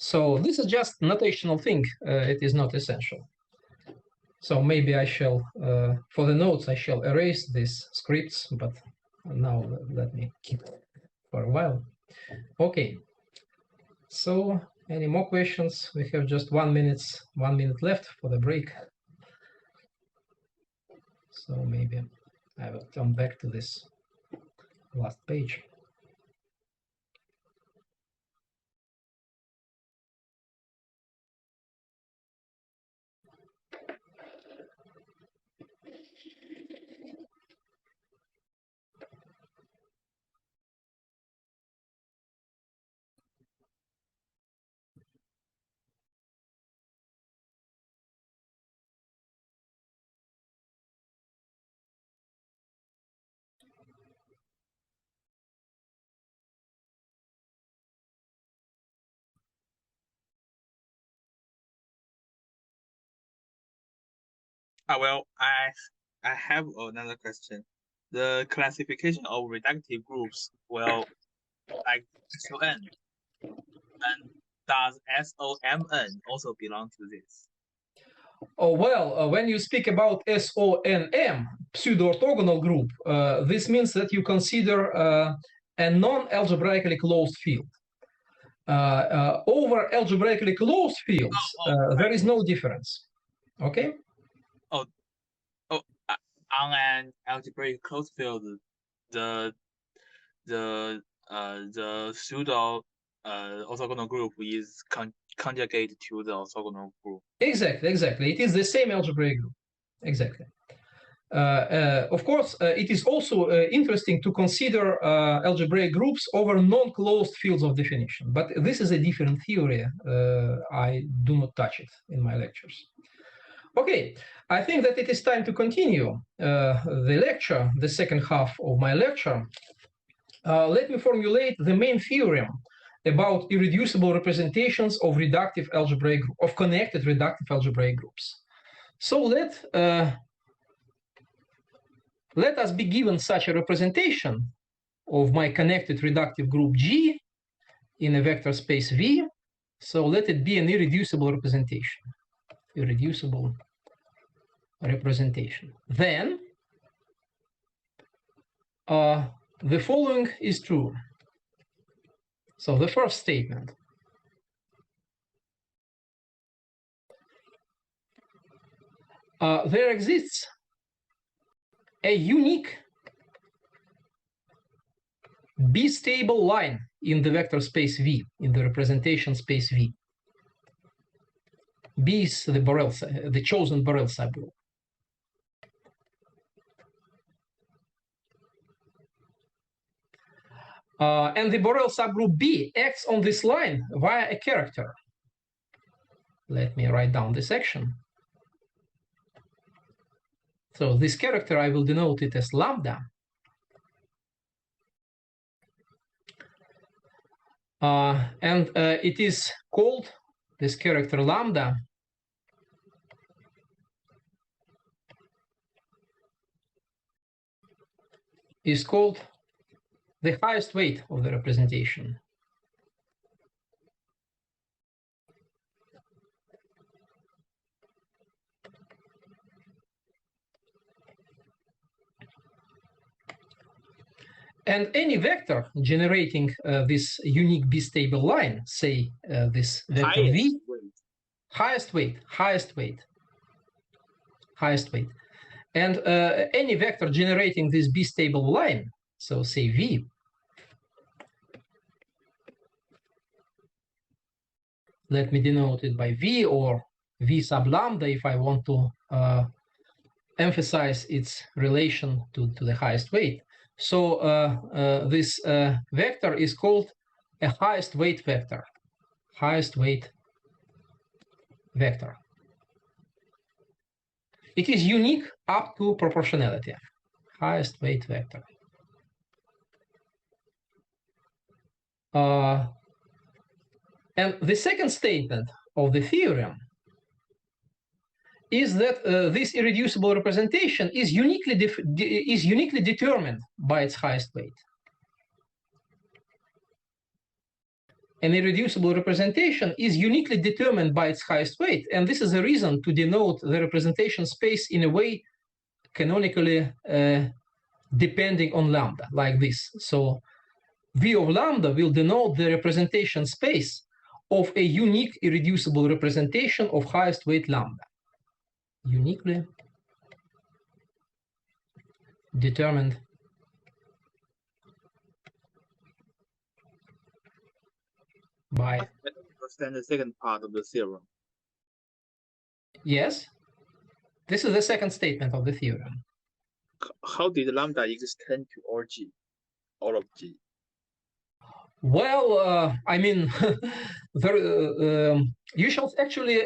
So this is just notational thing. It is not essential. So maybe I shall, for the notes, I shall erase these scripts, but now let me keep it for a while. Okay. So any more questions? We have just 1 minute left for the break. So maybe I will come back to this last page. Well, I have another question. The classification of reductive groups, well, like SON, and does SOMN also belong to this? Oh, well, when you speak about SONM, pseudo-orthogonal group, this means that you consider a non-algebraically closed field. Over algebraically closed fields, there is no difference. Okay? On an algebraic closed field, the pseudo orthogonal group is conjugate to the orthogonal group. Exactly. It is the same algebraic group. Exactly. Of course, it is also interesting to consider algebraic groups over non-closed fields of definition, but this is a different theory. I do not touch it in my lectures. Okay, I think that it is time to continue the lecture, the second half of my lecture. Let me formulate the main theorem about irreducible representations of reductive algebraic, of connected reductive algebraic groups. So let us be given such a representation of my connected reductive group G in a vector space V. So let it be an irreducible representation. Irreducible representation. Then the following is true. So the first statement. There exists a unique B-stable line in the vector space V, in the representation space V. B is the chosen Borel subgroup. And the Borel subgroup B acts on this line via a character. Let me write down this action. So this character, I will denote it as lambda. And it is called, this character lambda, is called the highest weight of the representation. And any vector generating this unique B-stable line, say this vector V, highest weight. And any vector generating this B-stable line, so say V, let me denote it by V or V sub lambda if I want to emphasize its relation to the highest weight. So this vector is called a highest weight vector. Highest weight vector. It is unique up to proportionality. Highest weight vector. And the second statement of the theorem is that this irreducible representation is uniquely determined by its highest weight. An irreducible representation is uniquely determined by its highest weight, and this is a reason to denote the representation space in a way canonically depending on lambda, like this. So V of lambda will denote the representation space of a unique irreducible representation of highest weight lambda. Uniquely determined by. I don't understand the second part of the theorem. Yes, this is the second statement of the theorem. How did lambda extend to all G, all of G? Well, I mean, you shall actually,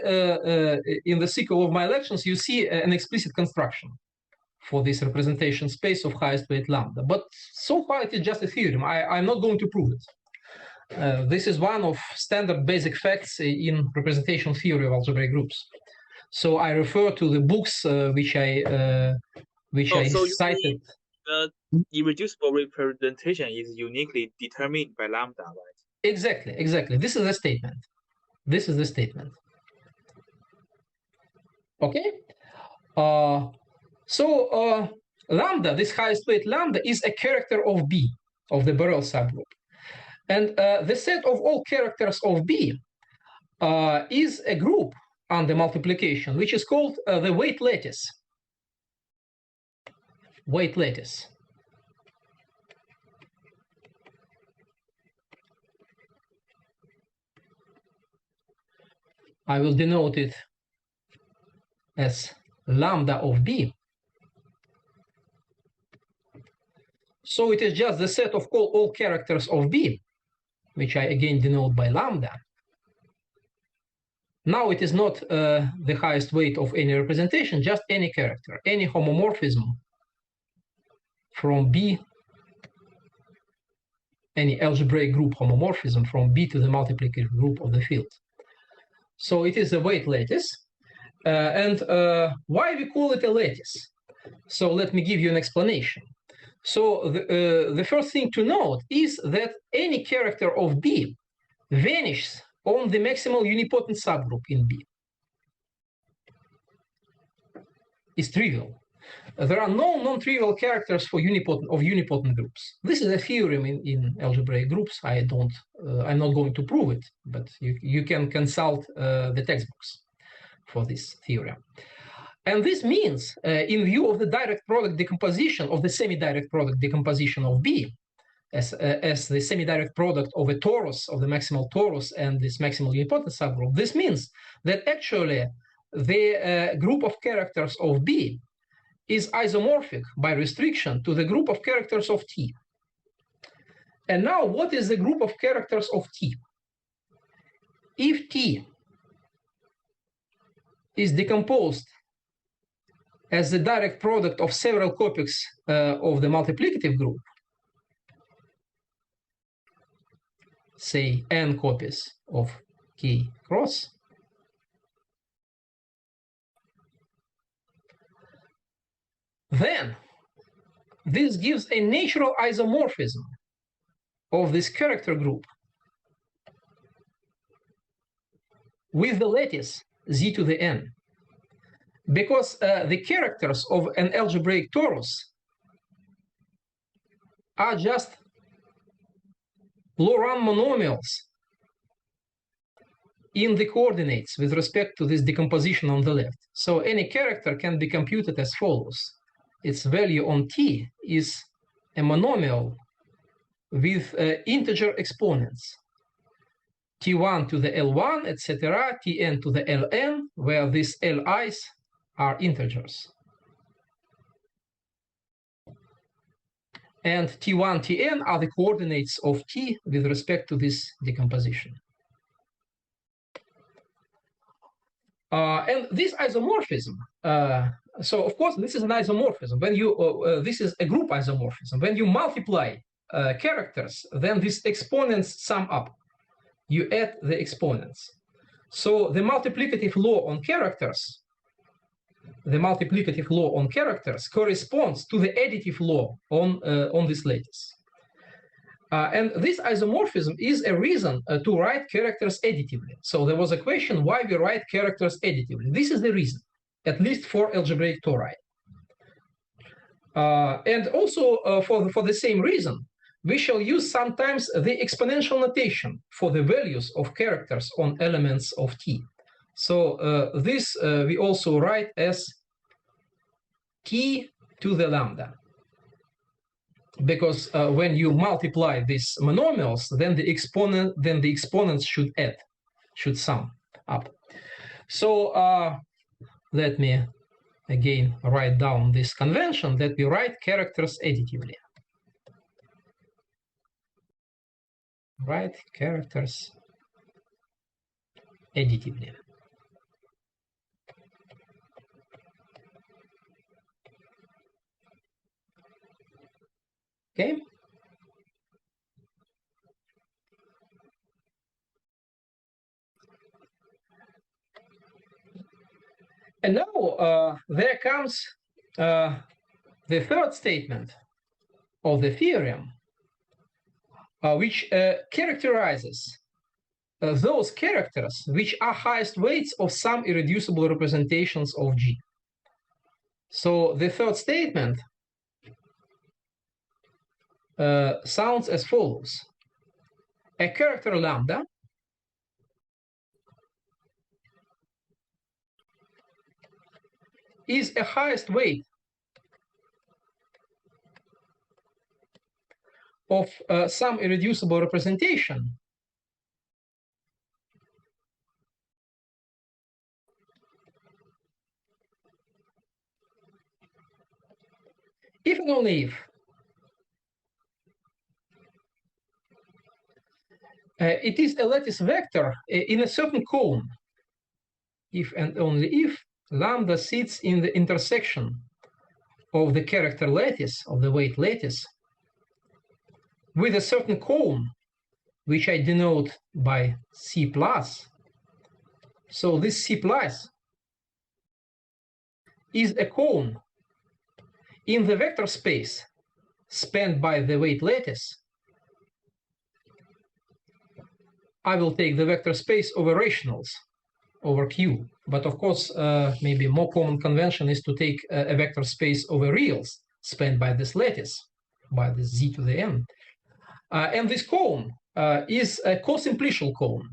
in the sequel of my lectures, you see an explicit construction for this representation space of highest weight lambda. But so far, it is just a theorem. I'm not going to prove it. This is one of standard basic facts in representation theory of algebraic groups. So I refer to the books which I cited. The irreducible representation is uniquely determined by lambda, right? Exactly. This is the statement. Okay. So lambda, this highest weight lambda, is a character of B, of the Borel subgroup. And the set of all characters of B is a group under multiplication, which is called the weight lattice. Weight lattice. I will denote it as lambda of B. So it is just the set of all characters of B, which I again denote by lambda. Now it is not the highest weight of any representation, just any character, any homomorphism from B, any algebraic group homomorphism from B to the multiplicative group of the field. So it is a weight lattice. And why we call it a lattice? So let me give you an explanation. So the first thing to note is that any character of B vanishes on the maximal unipotent subgroup in B. It's trivial. There are no non-trivial characters for unipotent groups. This is a theorem in algebraic groups. I'm not going to prove it, but you can consult the textbooks for this theorem. And this means, in view of the direct product decomposition of the semi-direct product decomposition of B, as the semi-direct product of a torus, of the maximal torus and this maximal unipotent subgroup, this means that actually the group of characters of B is isomorphic by restriction to the group of characters of T. And now, what is the group of characters of T? If T is decomposed as the direct product of several copies of the multiplicative group, say n copies of K cross, then this gives a natural isomorphism of this character group with the lattice z to the n, because the characters of an algebraic torus are just low-run monomials in the coordinates with respect to this decomposition on the left. So any character can be computed as follows. Its value on T is a monomial with integer exponents, T1 to the L1, etc., Tn to the Ln, where these Li's are integers. And T1, Tn are the coordinates of T with respect to this decomposition. And this isomorphism, so of course this is an isomorphism. When you this is a group isomorphism. When you multiply characters, then these exponents sum up. You add the exponents. So the multiplicative law on characters, corresponds to the additive law on this lattice. And this isomorphism is a reason to write characters additively. So there was a question why we write characters additively. This is the reason, at least for algebraic tori. And also for the same reason, we shall use sometimes the exponential notation for the values of characters on elements of T. So this we also write as T to the lambda. Because when you multiply these monomials, then the exponents should sum up. So let me again write down this convention that we write characters additively. Write characters additively. Okay. And now there comes the third statement of the theorem, which characterizes those characters which are highest weights of some irreducible representations of G. So the third statement sounds as follows. A character lambda is a highest weight of some irreducible representation if and only if It is a lattice vector in a certain cone, if and only if lambda sits in the intersection of the character lattice, of the weight lattice, with a certain cone, which I denote by C plus. So this C plus is a cone in the vector space spanned by the weight lattice. I will take the vector space over rationals, over Q. But of course, maybe more common convention is to take a vector space over reals spanned by this lattice, by this Z to the N. And this cone is a cosimplicial cone.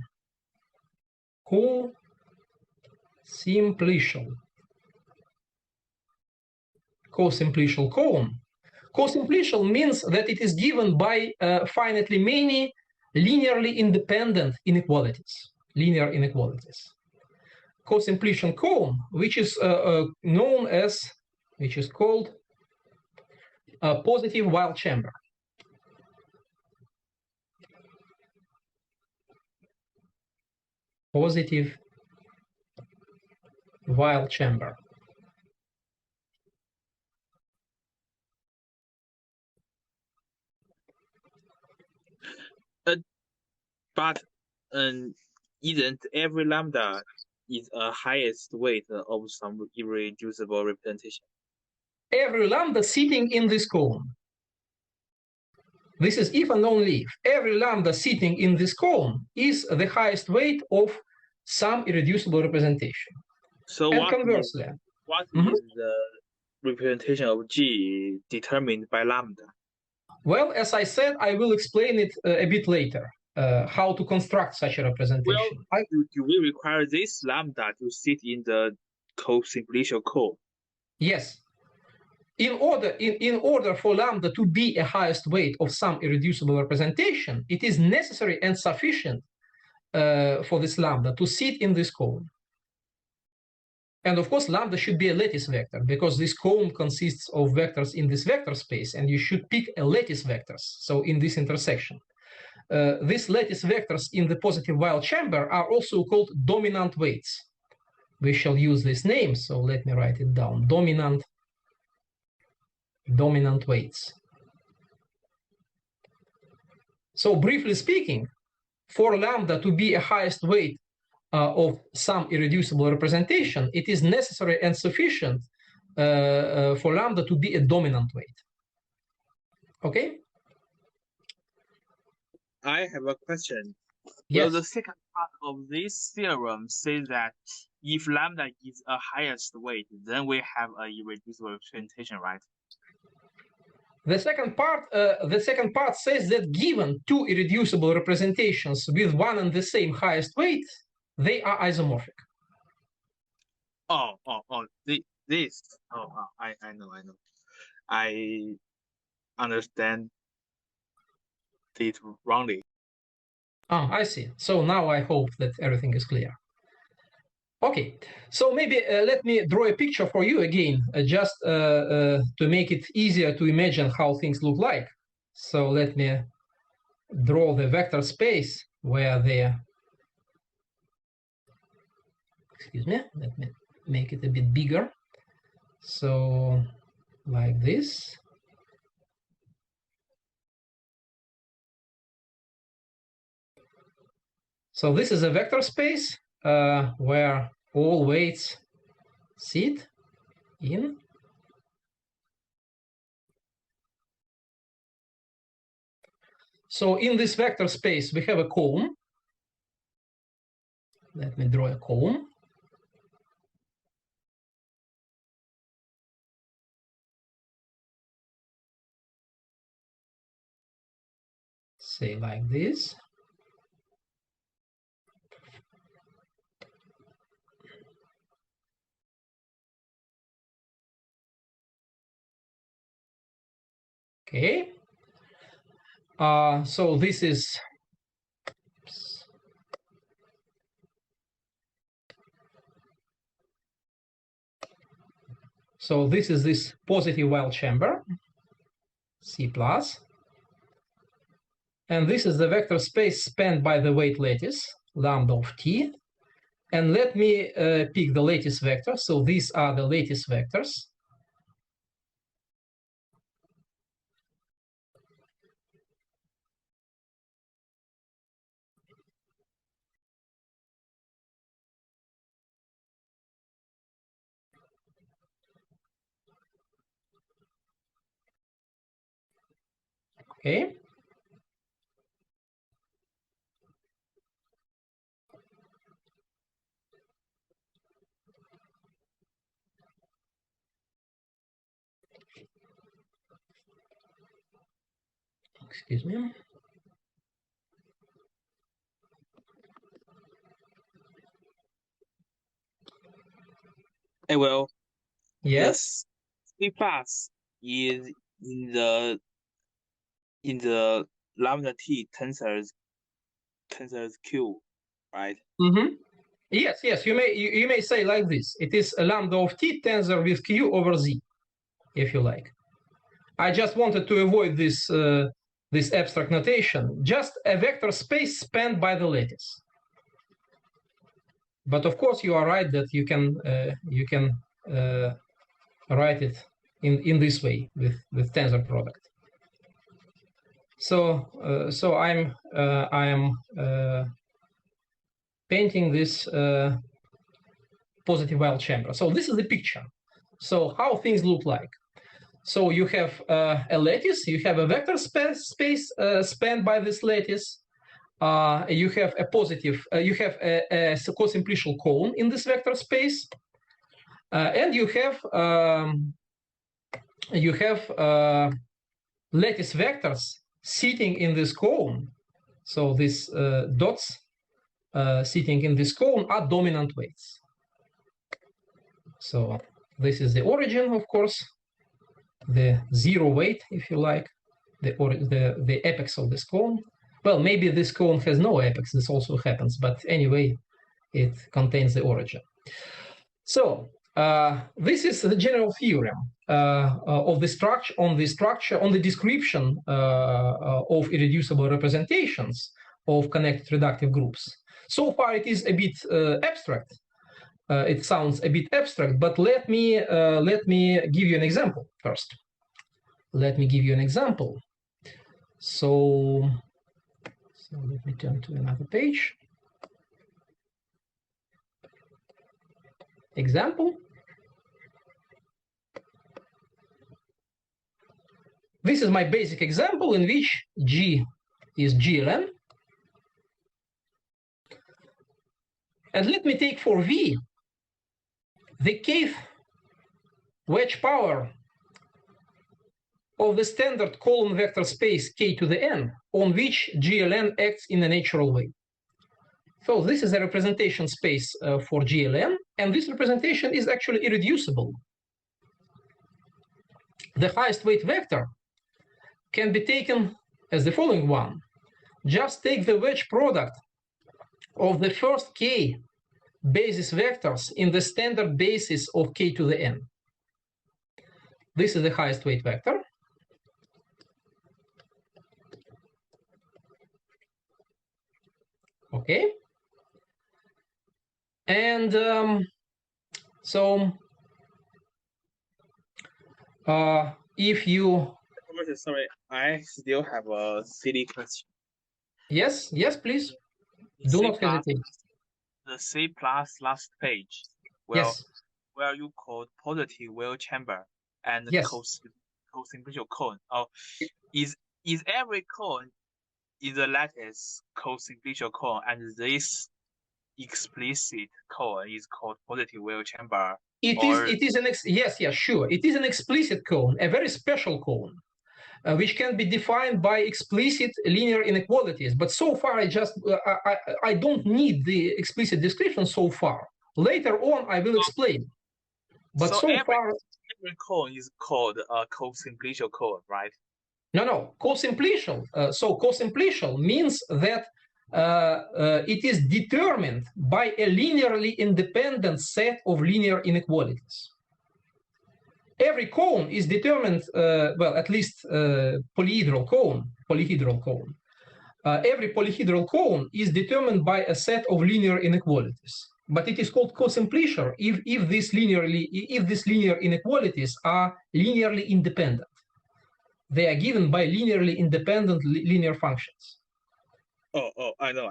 Cosimplicial cone. Cosimplicial means that it is given by finitely many linearly independent inequalities, linear inequalities. Cosimplicial cone, which is known as, which is called a positive Weil chamber. Positive Weil chamber. But isn't every lambda is a highest weight of some irreducible representation? Every lambda sitting in this cone. This is if and only if every lambda sitting in this cone is the highest weight of some irreducible representation. So and conversely, what is the representation of G determined by lambda? Well, as I said, I will explain it a bit later, how to construct such a representation. Well, do we require this lambda to sit in the cosimplicial cone? Yes. In order for lambda to be a highest weight of some irreducible representation, it is necessary and sufficient for this lambda to sit in this cone. And of course, lambda should be a lattice vector because this cone consists of vectors in this vector space, and you should pick a lattice vectors. So in this intersection, these lattice vectors in the positive Weil chamber are also called dominant weights. We shall use this name, so let me write it down. Dominant weights. So briefly speaking, for lambda to be a highest weight of some irreducible representation, it is necessary and sufficient for lambda to be a dominant weight. Okay? I have a question. Yes. Well, the second part of this theorem says that if lambda is a highest weight, then we have a irreducible representation, right? The second part says that given two irreducible representations with one and the same highest weight, they are isomorphic. I know. I understand it wrongly. Oh, I see. So now I hope that everything is clear. Okay, so maybe let me draw a picture for you again, just to make it easier to imagine how things look like. So let me draw the vector space where the, excuse me, let me make it a bit bigger. So like this. So this is a vector space where all weights sit in. So in this vector space, we have a cone. Let me draw a cone. Say like this. Okay. So this is, this positive Weil chamber, C plus. and this is the vector space spanned by the weight lattice, lambda of t. And let me pick the lattice vector. So these are the lattice vectors. Okay. Excuse me. Well, Yes. C plus is in the lambda t tensors Q, right? Mm-hmm. Yes, yes. You may say like this. It is a lambda of t tensor with q over z, if you like. I just wanted to avoid this this abstract notation. Just a vector space spanned by the lattice. But of course, you are right that you can write it in this way with tensor product. So I am painting this positive Weyl chamber. So this is the picture. So how things look like. So you have a lattice. You have a vector space spanned by this lattice. You have a positive. You have a co-simplicial cone in this vector space, and you have lattice vectors sitting in this cone. So these dots sitting in this cone are dominant weights. So this is the origin, of course, the zero weight, if you like, the apex of this cone. Well, maybe this cone has no apex. This also happens, but anyway, it contains the origin. So this is the general theorem of the structure on the description of irreducible representations of connected reductive groups. So far, it is a bit abstract. It sounds a bit abstract, but let me give you an example first. Let me give you an example. So let me turn to another page. Example. This is my basic example in which G is GLN. And let me take for V the kth wedge power of the standard column vector space k to the n on which GLN acts in a natural way. So this is a representation space for GLN, and this representation is actually irreducible. The highest weight vector can be taken as the following one. Just take the wedge product of the first k basis vectors in the standard basis of k to the n. This is the highest weight vector. Okay. And if you... Sorry, I still have a silly question. Yes, yes, please. Do not hesitate. The C plus last page, Yes. where you called positive Weyl chamber and Yes. co-simplicial cone. Oh, is every cone in the lattice co-simplicial cone, and this explicit cone is called positive Weyl chamber? It is an yes, sure. It is an explicit cone, a very special cone, which can be defined by explicit linear inequalities. But so far, I don't need the explicit description so far. Later on, I will explain. But so far, every cone is called a co-simplicial cone, right? No, co-simplicial. So co-simplicial means that it is determined by a linearly independent set of linear inequalities. Every cone is determined, well, at least polyhedral cone, every polyhedral cone is determined by a set of linear inequalities. But it is called cosimplicial if these linear inequalities are linearly independent. They are given by linearly independent linear functions. Oh, I know.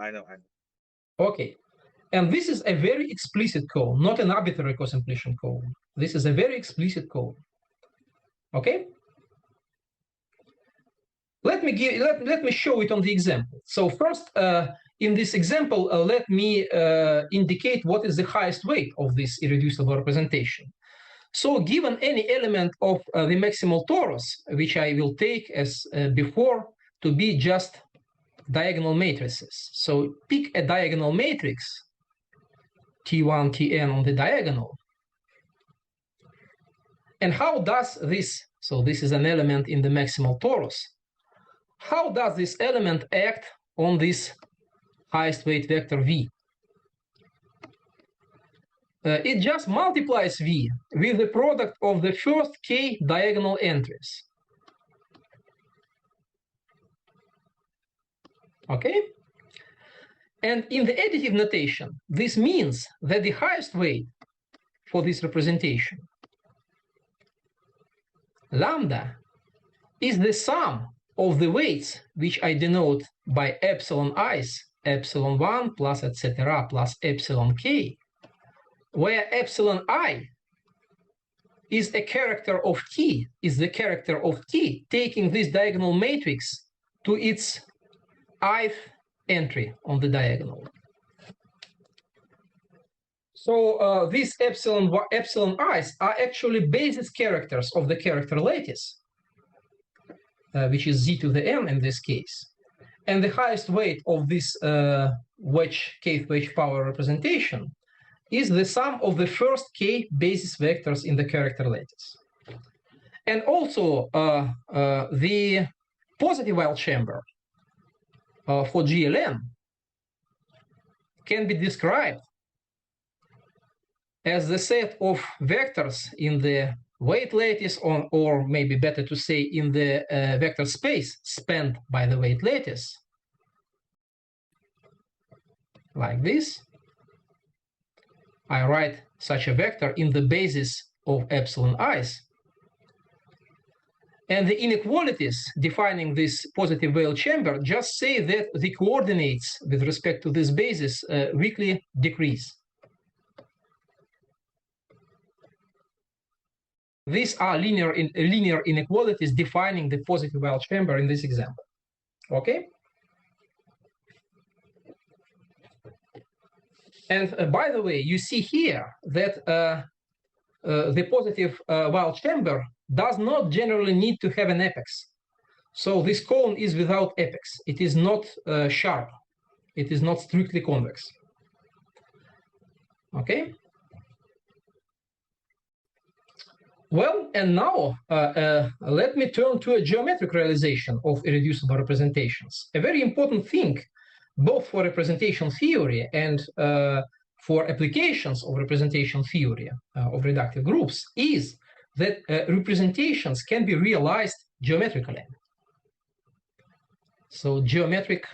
Okay. And this is a very explicit cone, not an arbitrary cosimplicial cone. This is a very explicit cone. Okay? Let me show it on the example. So first, in this example, let me indicate what is the highest weight of this irreducible representation. So given any element of the maximal torus, which I will take as before to be just diagonal matrices. So pick a diagonal matrix, T1, Tn on the diagonal. And how does this, so this is an element in the maximal torus, how does this element act on this highest weight vector V? It just multiplies V with the product of the first k diagonal entries. Okay? And in the additive notation, this means that the highest weight for this representation, lambda, is the sum of the weights which I denote by epsilon i's, epsilon 1 plus etc. plus epsilon k, where epsilon I is a character of T, taking this diagonal matrix to its ith entry on the diagonal. So these epsilon i's are actually basis characters of the character lattice, which is z to the n in this case. And the highest weight of this kth wedge power representation is the sum of the first k basis vectors in the character lattice. And also the positive Weyl chamber for GLN can be described as the set of vectors in the weight lattice, or maybe better to say in the vector space spanned by the weight lattice, like this. I write such a vector in the basis of epsilon i's. And the inequalities defining this positive Weyl chamber just say that the coordinates with respect to this basis weakly decrease. These are linear inequalities defining the positive Weyl chamber in this example. Okay? And by the way, you see here that the positive Weyl chamber does not generally need to have an apex. So this cone is without apex. It is not sharp. It is not strictly convex. Okay? Well, and now let me turn to a geometric realization of irreducible representations. A very important thing, both for representation theory and for applications of representation theory of reductive groups, is that representations can be realized geometrically. So geometric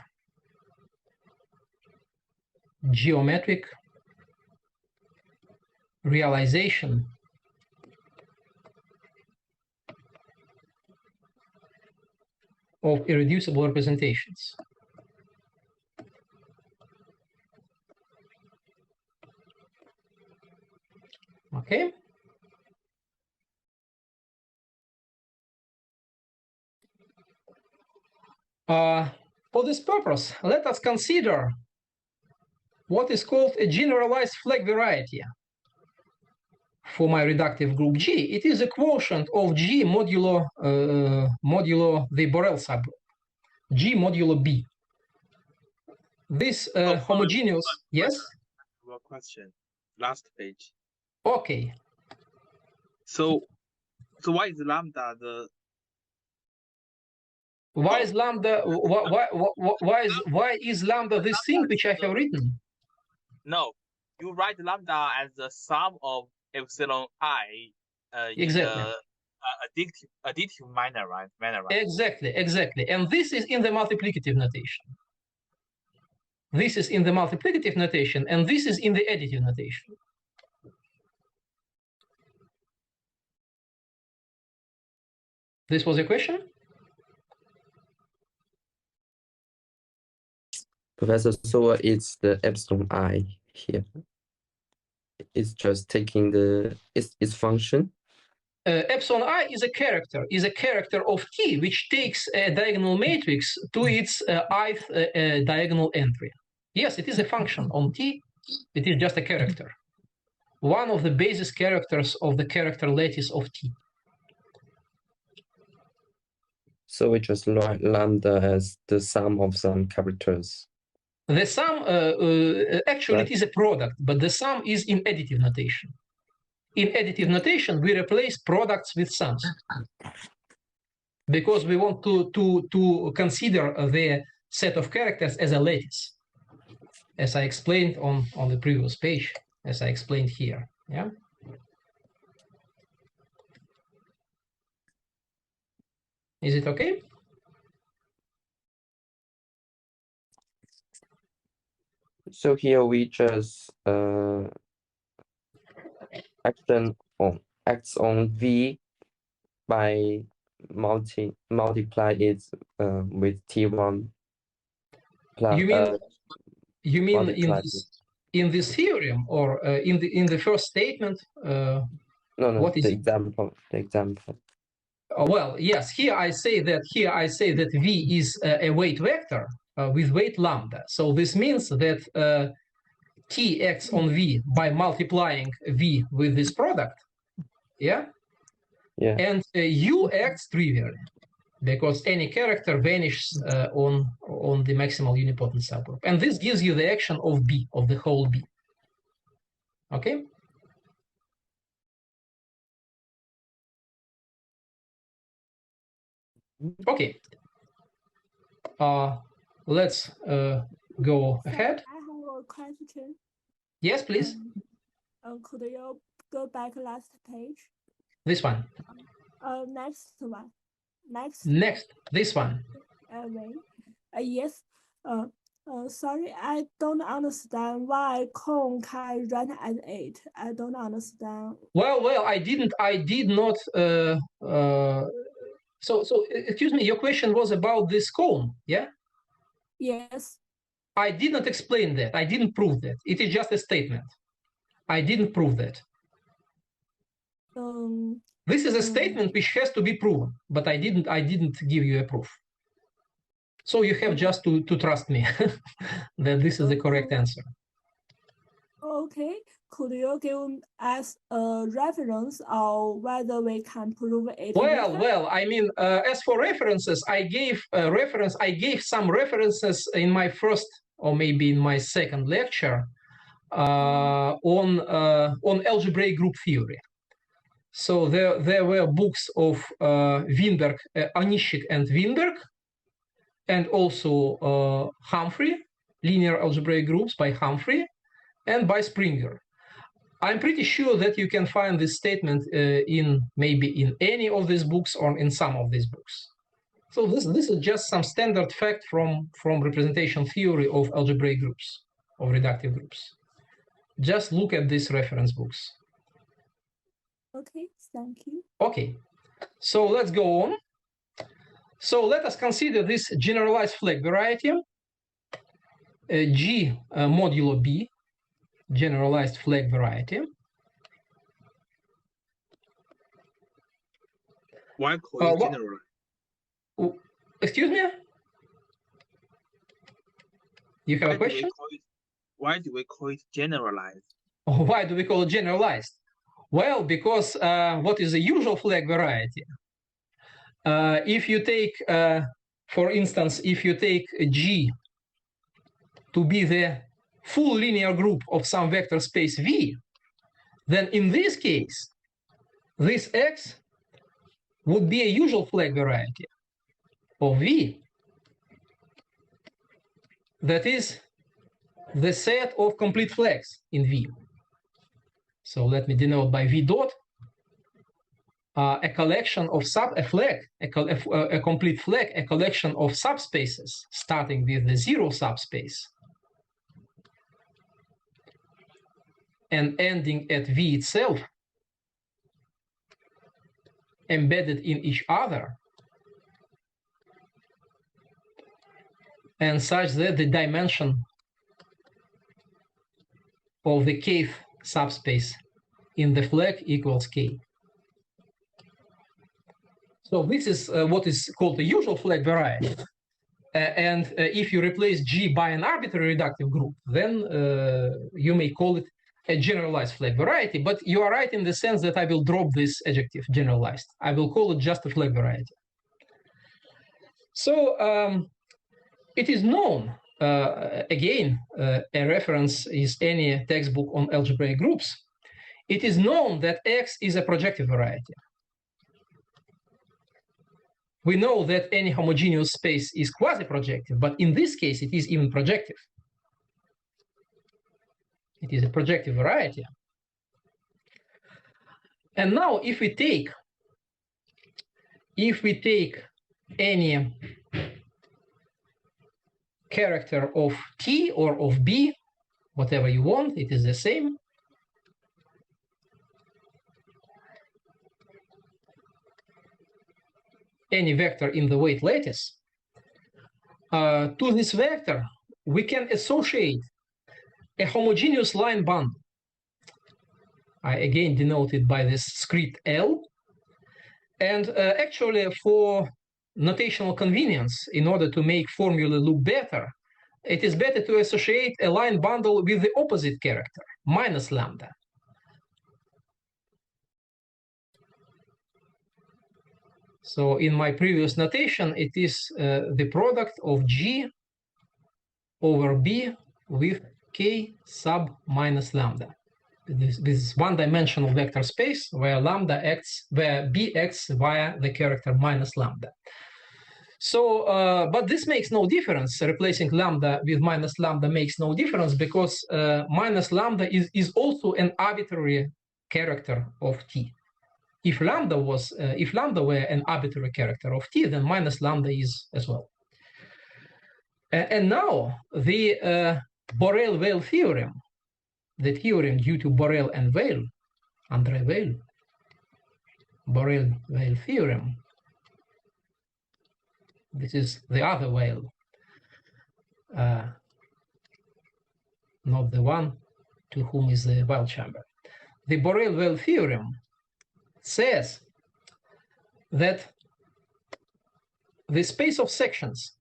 realization of irreducible representations. Okay. For this purpose, let us consider what is called a generalized flag variety for my reductive group G. It is a quotient of G modulo the Borel subgroup, G modulo B. This homogeneous, yes? One question, last page. Okay. So why is lambda the? Why is lambda? Why is lambda this thing which I have written? No, you write lambda as the sum of epsilon I. Exactly. Additive manner, right? Exactly. And this is in the multiplicative notation. this is in the multiplicative notation, and this is in the additive notation. This was a question? Professor, so it's the epsilon I here. It's just taking its function. Epsilon I is a character of T, which takes a diagonal matrix to its ith diagonal entry. Yes, it is a function on T. It is just a character. One of the basis characters of the character lattice of T. So we just write lambda as the sum of some characters. The sum, actually, it is a product, but the sum is in additive notation. In additive notation, we replace products with sums because we want to consider the set of characters as a lattice, as I explained on the previous page, as I explained here. Yeah. Is it okay? So here we just acts on V by multiply it with T1 plus. You mean in this theorem or in the first statement? No, what is the example. The example. Well, yes. Here I say that V is a weight vector with weight lambda. So this means that T acts on V by multiplying V with this product. Yeah. Yeah. And U acts trivially because any character vanishes on the maximal unipotent subgroup, and this gives you the action of B, of the whole B. Okay. Okay. Let's go ahead. I have a question. Yes, please. Could you go back last page? This one. Next one. Next, this one. Wait. Yes. Sorry, I don't understand why cone can run at 8. I don't understand. Well, I did not. So excuse me. Your question was about this cone, yeah? Yes. I did not explain that. I didn't prove that. It is just a statement. I didn't prove that. This is a statement which has to be proven, but I didn't give you a proof. So you have just to trust me that this is the correct answer. Okay. Could you give us a reference or whether we can prove it? Well, I mean, as for references, I gave some references in my first or maybe in my second lecture on algebraic group theory. So there were books of Winberg, Onishik and Winberg, and also Humphrey, linear algebraic groups by Humphrey, and by Springer. I'm pretty sure that you can find this statement maybe in any of these books or in some of these books. So this is just some standard fact from representation theory of algebraic groups, of reductive groups. Just look at these reference books. Okay, thank you. Okay, so let's go on. So let us consider this generalized flag variety, G modulo B, generalized flag variety. Why call it general? Excuse me? You have a question? Why do we call it generalized? Why do we call it generalized? Well, because what is the usual flag variety? If you take, for instance, if you take G to be the full linear group of some vector space V, then in this case, this X would be a usual flag variety of V. That is the set of complete flags in V. So let me denote by V dot a collection of a complete flag, a collection of subspaces starting with the zero subspace and ending at V itself embedded in each other, and such that the dimension of the kth subspace in the flag equals k. So this is what is called the usual flag variety. And if you replace G by an arbitrary reductive group, then you may call it a generalized flag variety. But you are right in the sense that I will drop this adjective, generalized. I will call it just a flag variety. So it is known, again, a reference is any textbook on algebraic groups. It is known that X is a projective variety. We know that any homogeneous space is quasi-projective, but in this case, it is even projective. It is a projective variety. And now, if we take any character of T or of B, whatever you want, it is the same. Any vector in the weight lattice, to this vector, we can associate a homogeneous line bundle. I again denote it by this script L. And actually, for notational convenience, in order to make formula look better, it is better to associate a line bundle with the opposite character, minus lambda. So in my previous notation, it is the product of G over B with K sub minus lambda. This is one-dimensional vector space where B acts via the character minus lambda. So, but this makes no difference. Replacing lambda with minus lambda makes no difference because minus lambda is also an arbitrary character of T. If lambda were an arbitrary character of T, then minus lambda is as well. And now the Borel-Weil theorem, the theorem due to Borel and Weil, André Weil, Borel-Weil theorem. This is the other Weil, not the one to whom is the Weil chamber. The Borel-Weil theorem says that the space of sections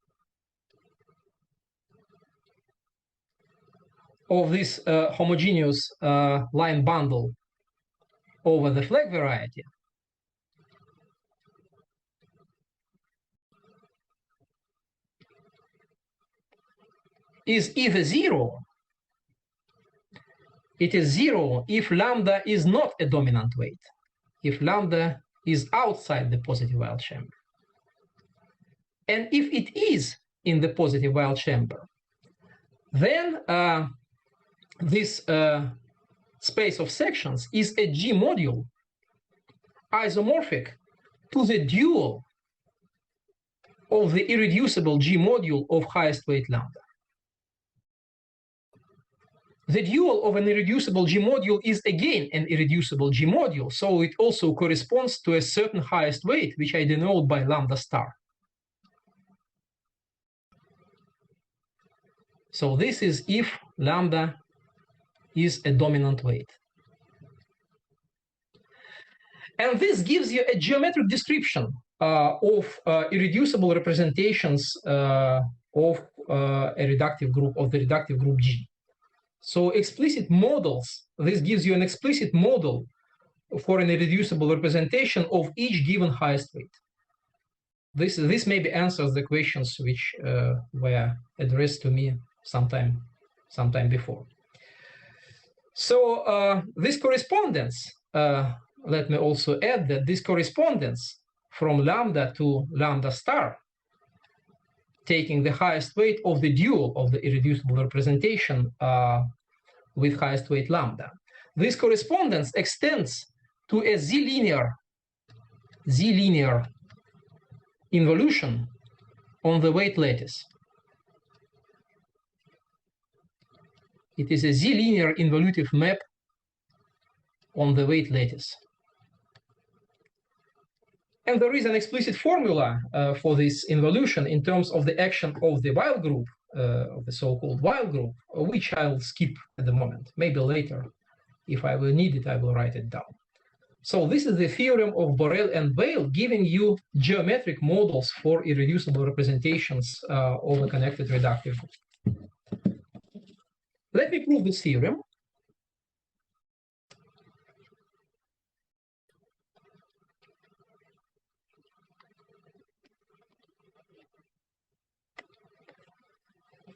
of this homogeneous line bundle over the flag variety is either zero. It is zero if lambda is not a dominant weight, if lambda is outside the positive Weil chamber. And if it is in the positive Weil chamber, then this space of sections is a G module isomorphic to the dual of the irreducible G module of highest weight lambda. The dual of an irreducible G module is again an irreducible G module, so it also corresponds to a certain highest weight, which I denote by lambda star. So this is if lambda is a dominant weight. And this gives you a geometric description of irreducible representations of a reductive group, of the reductive group G. So explicit models, this gives you an explicit model for an irreducible representation of each given highest weight. This maybe answers the questions which were addressed to me sometime before. So this correspondence, let me also add that this correspondence from lambda to lambda star, taking the highest weight of the dual of the irreducible representation with highest weight lambda. This correspondence extends to a z-linear involution on the weight lattice. It is a z-linear involutive map on the weight lattice. And there is an explicit formula for this involution in terms of the action of the while group, of the so-called while group, which I'll skip at the moment. Maybe later, if I will need it, I will write it down. So this is the theorem of Borel and Weil, giving you geometric models for irreducible representations of a connected reductive group. Let me prove this theorem.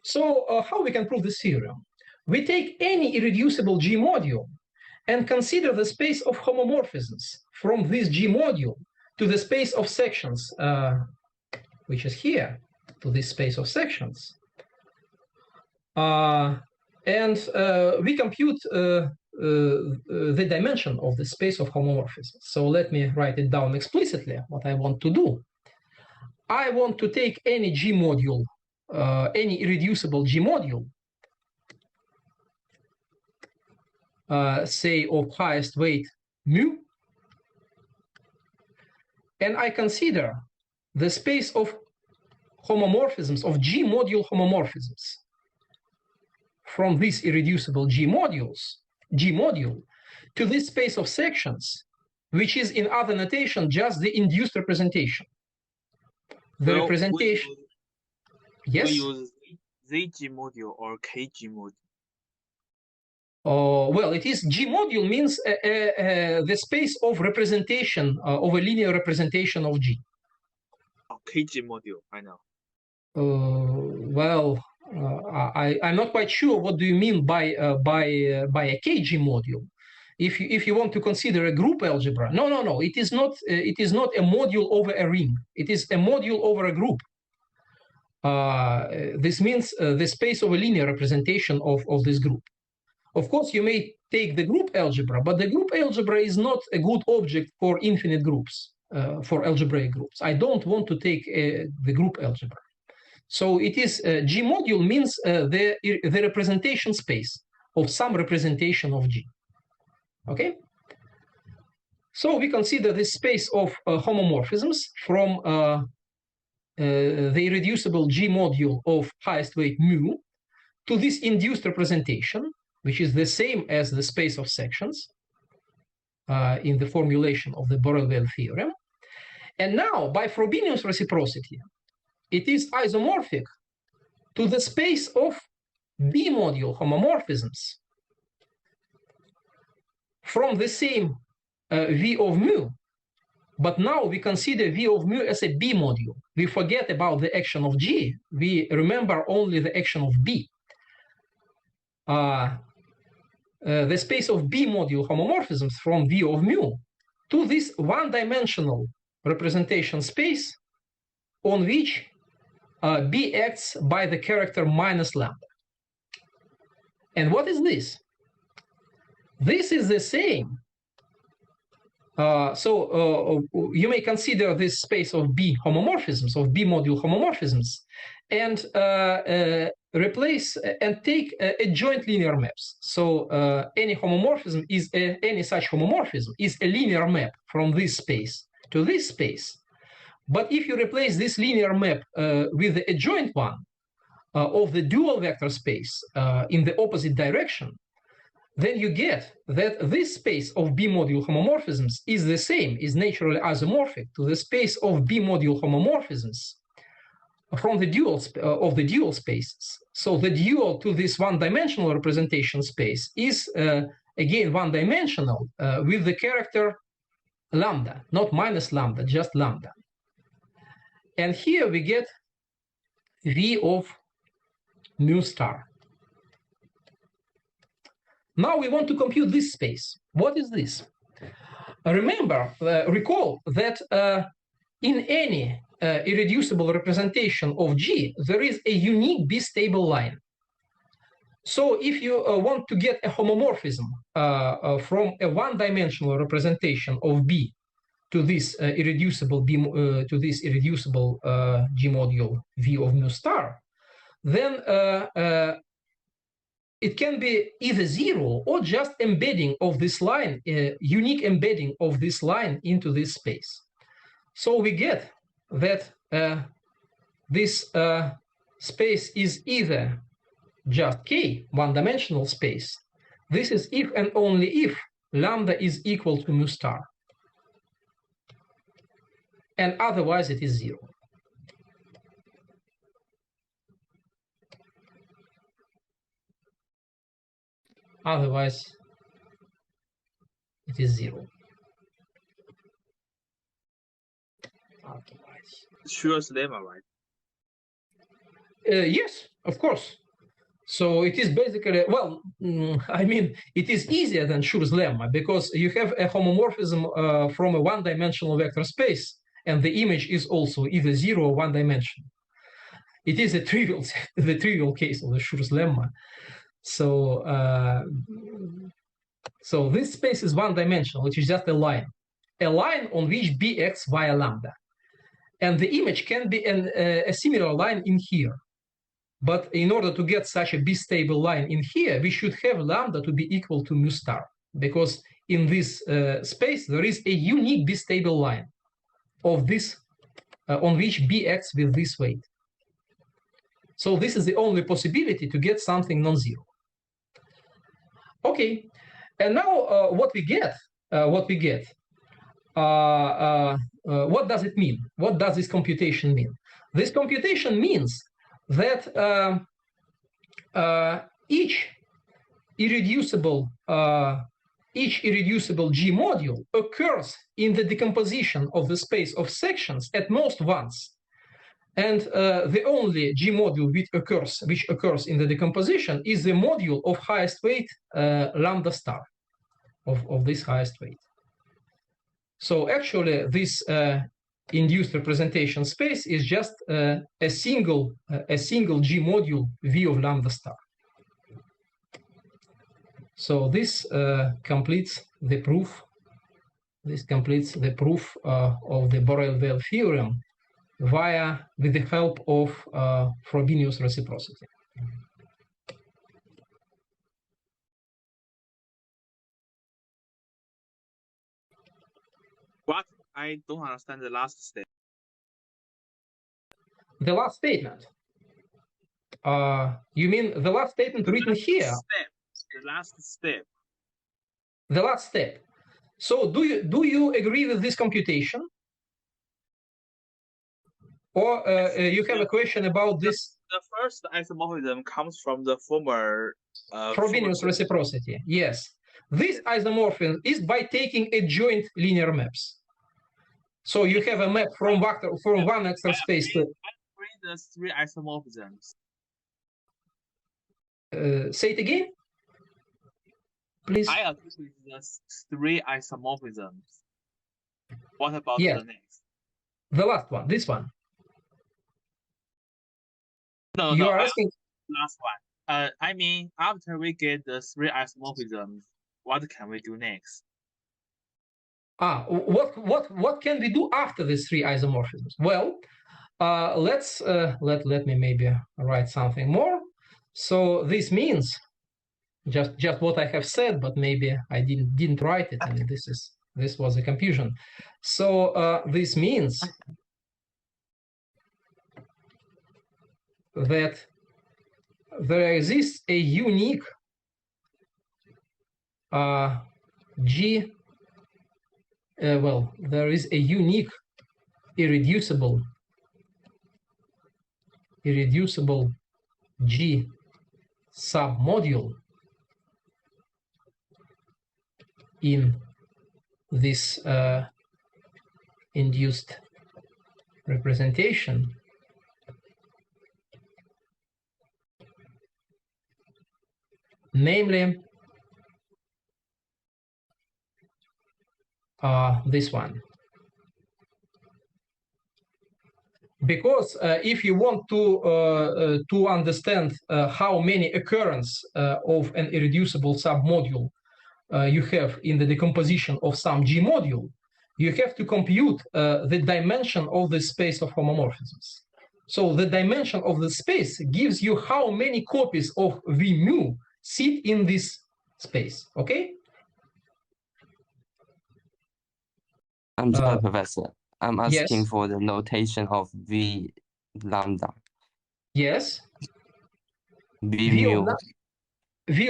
So how we can prove this theorem? We take any irreducible G module and consider the space of homomorphisms from this G module to the space of sections, which is here, to this space of sections. And we compute the dimension of the space of homomorphisms. So let me write it down explicitly, what I want to do. I want to take any G module, any irreducible G module, say of highest weight mu, and I consider the space of homomorphisms, of G module homomorphisms from this irreducible G module to this space of sections, which is in other notation just the induced representation. The representation. Yes. We use ZG module or KG module. Well, it is G module means the space of representation of a linear representation of G. Oh, KG module, I know. Well, I'm not quite sure what do you mean by a KG module. If you want to consider a group algebra, no, it is not a module over a ring. It is a module over a group. This means the space of a linear representation of this group. Of course, you may take the group algebra, but the group algebra is not a good object for infinite groups, for algebraic groups. I don't want to take the group algebra. So it is G module means the representation space of some representation of G. Okay? So we consider this space of homomorphisms from the irreducible G module of highest weight mu to this induced representation, which is the same as the space of sections in the formulation of the Borel-Weil theorem. And now, by Frobenius reciprocity, it is isomorphic to the space of B module homomorphisms from the same V of mu. But now we consider V of mu as a B module. We forget about the action of G. We remember only the action of B. The space of B module homomorphisms from V of mu to this one-dimensional representation space on which B acts by the character minus lambda. And what is this? This is the same. So you may consider this space of B homomorphisms, of B module homomorphisms, and replace and take adjoint linear maps. So any homomorphism is any such homomorphism is a linear map from this space to this space. But if you replace this linear map with the adjoint one of the dual vector space in the opposite direction, then you get that this space of B module homomorphisms is the same, is naturally isomorphic to the space of B module homomorphisms from the dual of the dual spaces. So the dual to this one-dimensional representation space is again one-dimensional with the character lambda, not minus lambda, just lambda. And here we get V of mu star. Now we want to compute this space. What is this? Remember, recall that in any irreducible representation of G, there is a unique B-stable line. So if you want to get a homomorphism from a one-dimensional representation of B to this irreducible G module V of mu star, then it can be either zero or just embedding of this line, unique embedding of this line into this space. So we get that this space is either just K, one-dimensional space. This is if and only if lambda is equal to mu star. And otherwise it is zero. Otherwise it is zero. Otherwise. Schur's lemma, right? Yes, of course. So it is basically, well, I mean, it is easier than Schur's lemma because you have a homomorphism from a one-dimensional vector space, and the image is also either zero or one-dimensional. It is a trivial, the trivial case of the Schur's lemma. So, so this space is one-dimensional, which is just a line on which bx via lambda, and the image can be a similar line in here. But in order to get such a b-stable line in here, we should have lambda to be equal to mu star, because in this space there is a unique b-stable line of this on which bx with this weight. So this is the only possibility to get something non-zero. Okay, and now what we get? What does it mean? What does this computation mean? This computation means that each irreducible G module occurs in the decomposition of the space of sections at most once, and the only G module which occurs in the decomposition is the module of highest weight lambda star of this highest weight. So actually this induced representation space is just a single G module V of lambda star. So this completes the proof. This completes the proof of the Borel-Weil theorem with the help of Frobenius reciprocity. What? I don't understand the last step. The last statement. You mean the last statement written here? The last step. The last step. So do you agree with this computation? Or you have a question about this? The first isomorphism comes from the former Frobenius reciprocity. Yes. This isomorphism is by taking adjoint linear maps. So you have a map from one vector space to. I agree the three isomorphisms. Say it again, please. I agree with the three isomorphisms. What about Yeah. the next? The last one, this one. No, You no, are asking. last one. I mean, after we get the three isomorphisms, what can we do next? What can we do after these three isomorphisms? Well, let me maybe write something more. So this means just what I have said, but maybe I didn't write it, and this was a confusion. So this means that there exists a unique there is a unique irreducible G submodule in this induced representation, namely this one. Because if you want to understand how many occurrences of an irreducible submodule you have in the decomposition of some G module, you have to compute the dimension of the space of homomorphisms. So the dimension of the space gives you how many copies of V mu sit in this space. Okay. I'm sorry, Professor. I'm asking yes. for the notation of V lambda. Yes. V V mu.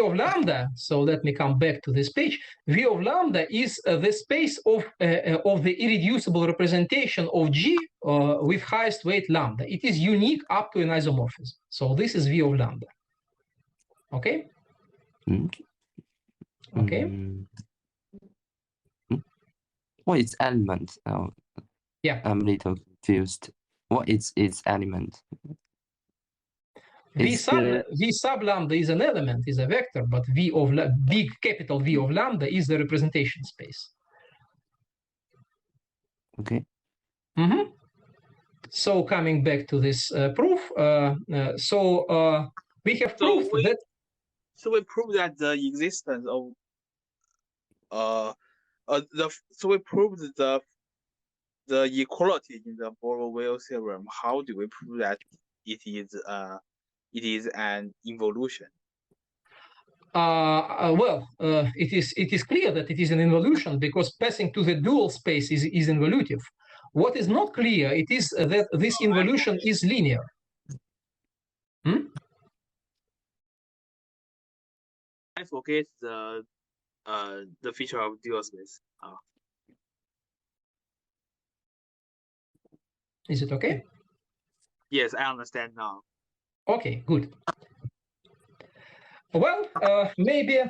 of lambda, so let me come back to this page. V of lambda is the space of the irreducible representation of G with highest weight lambda. It is unique up to an isomorphism. So this is V of lambda. Okay? Mm. Okay. What is element? Yeah. I'm a little confused. What is its element? V sub lambda is an element, is a vector, but big capital V of lambda is the representation space. Okay. Mm-hmm. So coming back to this proof, we have proved that. So we prove that the existence of so we proved the equality in the Borel-Weil theorem. How do we prove that it is an involution? It is clear that it is an involution because passing to the dual space is involutive. What is not clear, it is that this involution is linear. I forget the feature of dual space. Is it okay? Yes, I understand now. Okay, good. Well, maybe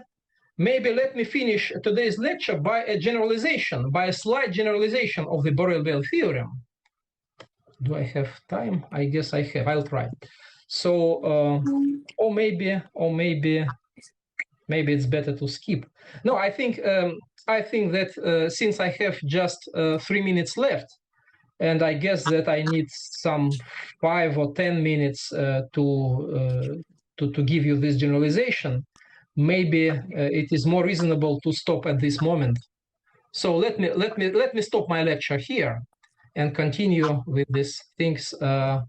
let me finish today's lecture by a generalization, by a slight generalization of the Borel-Weil theorem. Do I have time? I guess I have. I'll try. So, or maybe it's better to skip. No, I think that since I have just 3 minutes left, and I guess that I need some 5 or 10 minutes to give you this generalization, maybe it is more reasonable to stop at this moment. So let me stop my lecture here and continue with these things on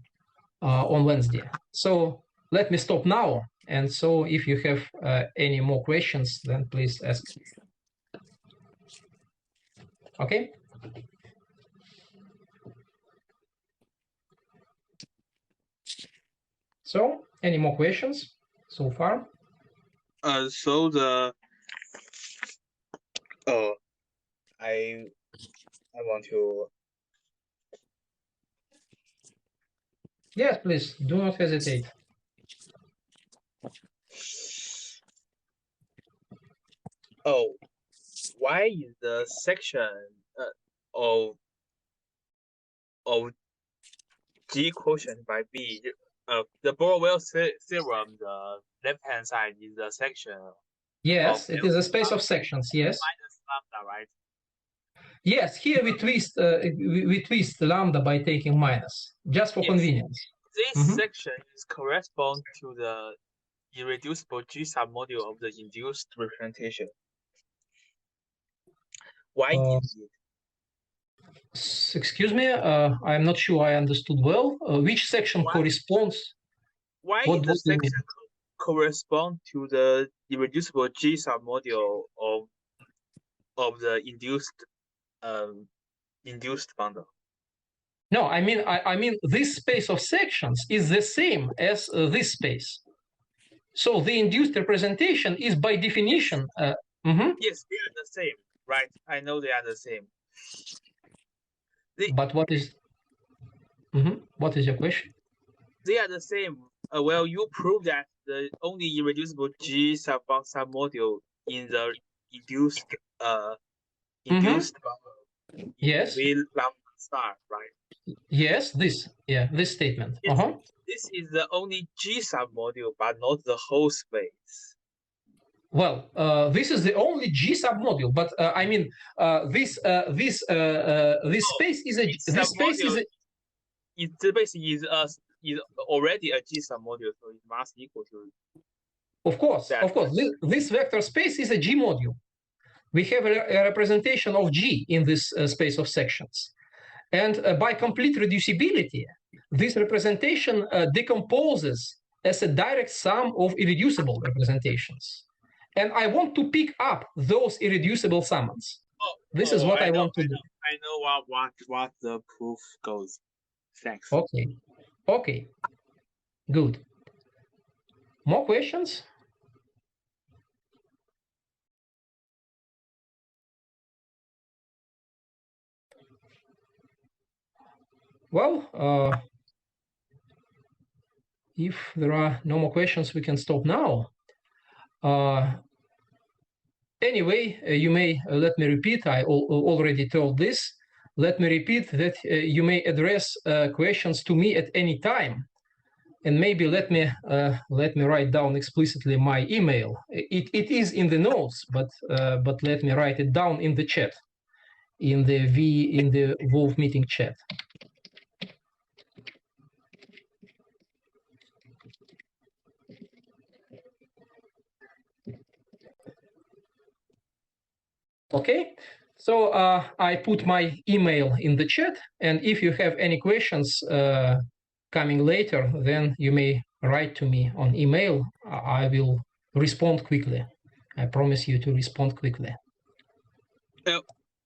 Wednesday. So let me stop now. And so if you have any more questions, then please ask. Okay. So any more questions so far? I want to. Yes, please do not hesitate. Oh, why is the section of G quotient by B the Borel-Weil theorem? The left-hand side is the section. Yes, it is a space of sections. Yes. Minus lambda, right? Yes, here we twist lambda by taking minus, just for convenience. This section is correspond to the irreducible G submodule of the induced representation. Why is it? Excuse me, I'm not sure I understood well. Which section corresponds? Why does the section correspond to the irreducible G submodule of the induced bundle? No, I mean this space of sections is the same as this space. So the induced representation is by definition. Yes, they are the same, right? I know they are the same. But what is your question? They are the same. Well, you prove that the only irreducible G submodule in the induced bundle yes will lambda star, right? Yes, this statement. This is the only G submodule, but not the whole space. Well, this is the only G submodule, but I mean this space is a the space is already a G submodule, so it must equal to. Of course. This vector space is a G module. We have a representation of G in this space of sections, and by complete reducibility, this representation decomposes as a direct sum of irreducible representations. And I want to pick up those irreducible summands. This is what I want to do. I know what the proof goes. Thanks. Okay. Okay. Good. More questions? Well, if there are no more questions, we can stop now. Anyway, you may let me repeat. I already told this. Let me repeat that you may address questions to me at any time, and maybe let me write down explicitly my email. It is in the notes, but let me write it down in the chat, in the Wolf meeting chat. Okay, so I put my email in the chat, and if you have any questions coming later, then you may write to me on email. I will respond quickly. I promise you to respond quickly.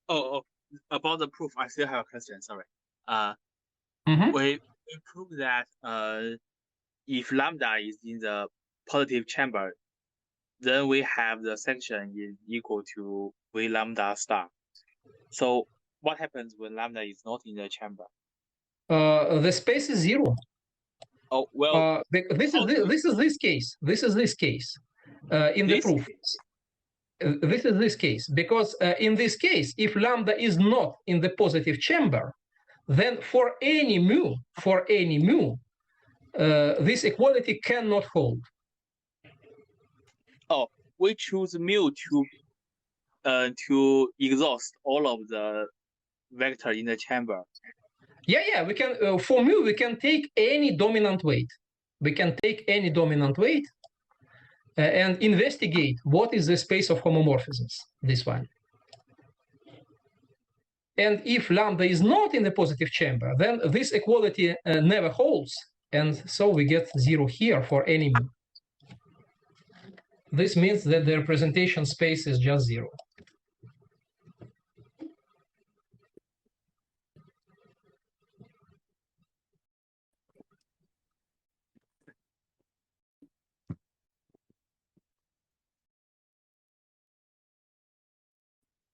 About the proof, I still have a question. Sorry. Mm-hmm. We prove that if lambda is in the positive chamber, then we have the section is equal to V lambda star. So what happens when lambda is not in the chamber? The space is zero. Oh well. This is this case. This is this case in the proof. This is this case because in this case, if lambda is not in the positive chamber, then for any mu, this equality cannot hold. Oh, we choose mu to exhaust all of the vector in the chamber. Yeah, we can for mu we can take any dominant weight. We can take any dominant weight and investigate what is the space of homomorphisms. This one. And if lambda is not in the positive chamber, then this equality never holds, and so we get zero here for any mu. This means that the representation space is just zero.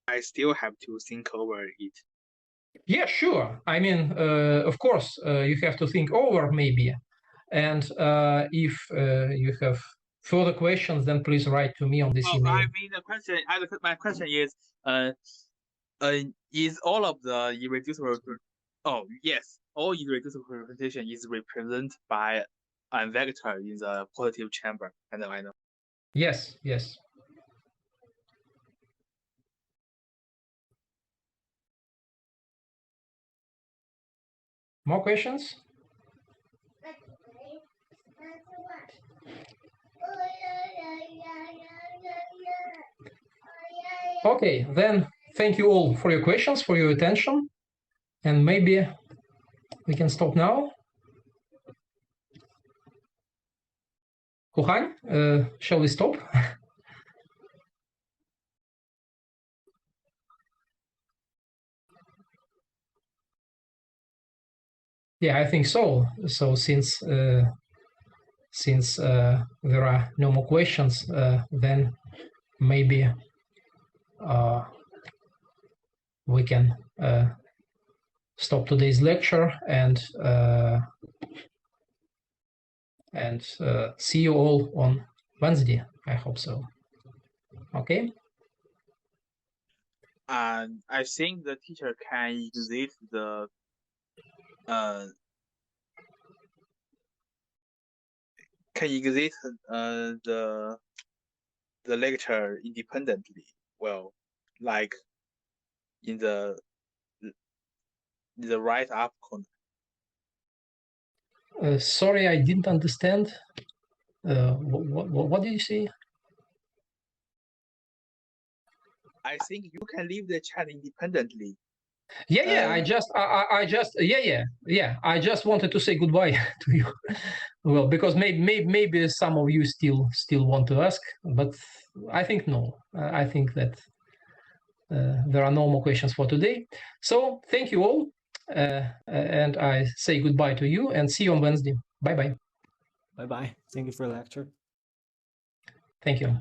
I still have to think over it. Yeah, sure. I mean, of course, you have to think over maybe. And if you have further questions, then please write to me on this email. I mean, my question is all of the irreducible? Oh, yes, all irreducible representation is represented by a vector in the positive chamber. I know. Yes. More questions? Okay, then thank you all for your questions, for your attention, and maybe we can stop now. Kuhan, shall we stop? Yeah, I think so. So since there are no more questions, then maybe we can stop today's lecture and see you all on Wednesday. I hope so. Okay. And I think the teacher can exit the lecture independently. Well, like in the right up corner. Sorry, I didn't understand. What did you say? I think you can leave the chat independently. Yeah. I just wanted to say goodbye to you. Well, because maybe some of you still want to ask, but I think no. I think that there are no more questions for today. So thank you all, and I say goodbye to you and see you on Wednesday. Bye bye. Bye bye. Thank you for the lecture. Thank you.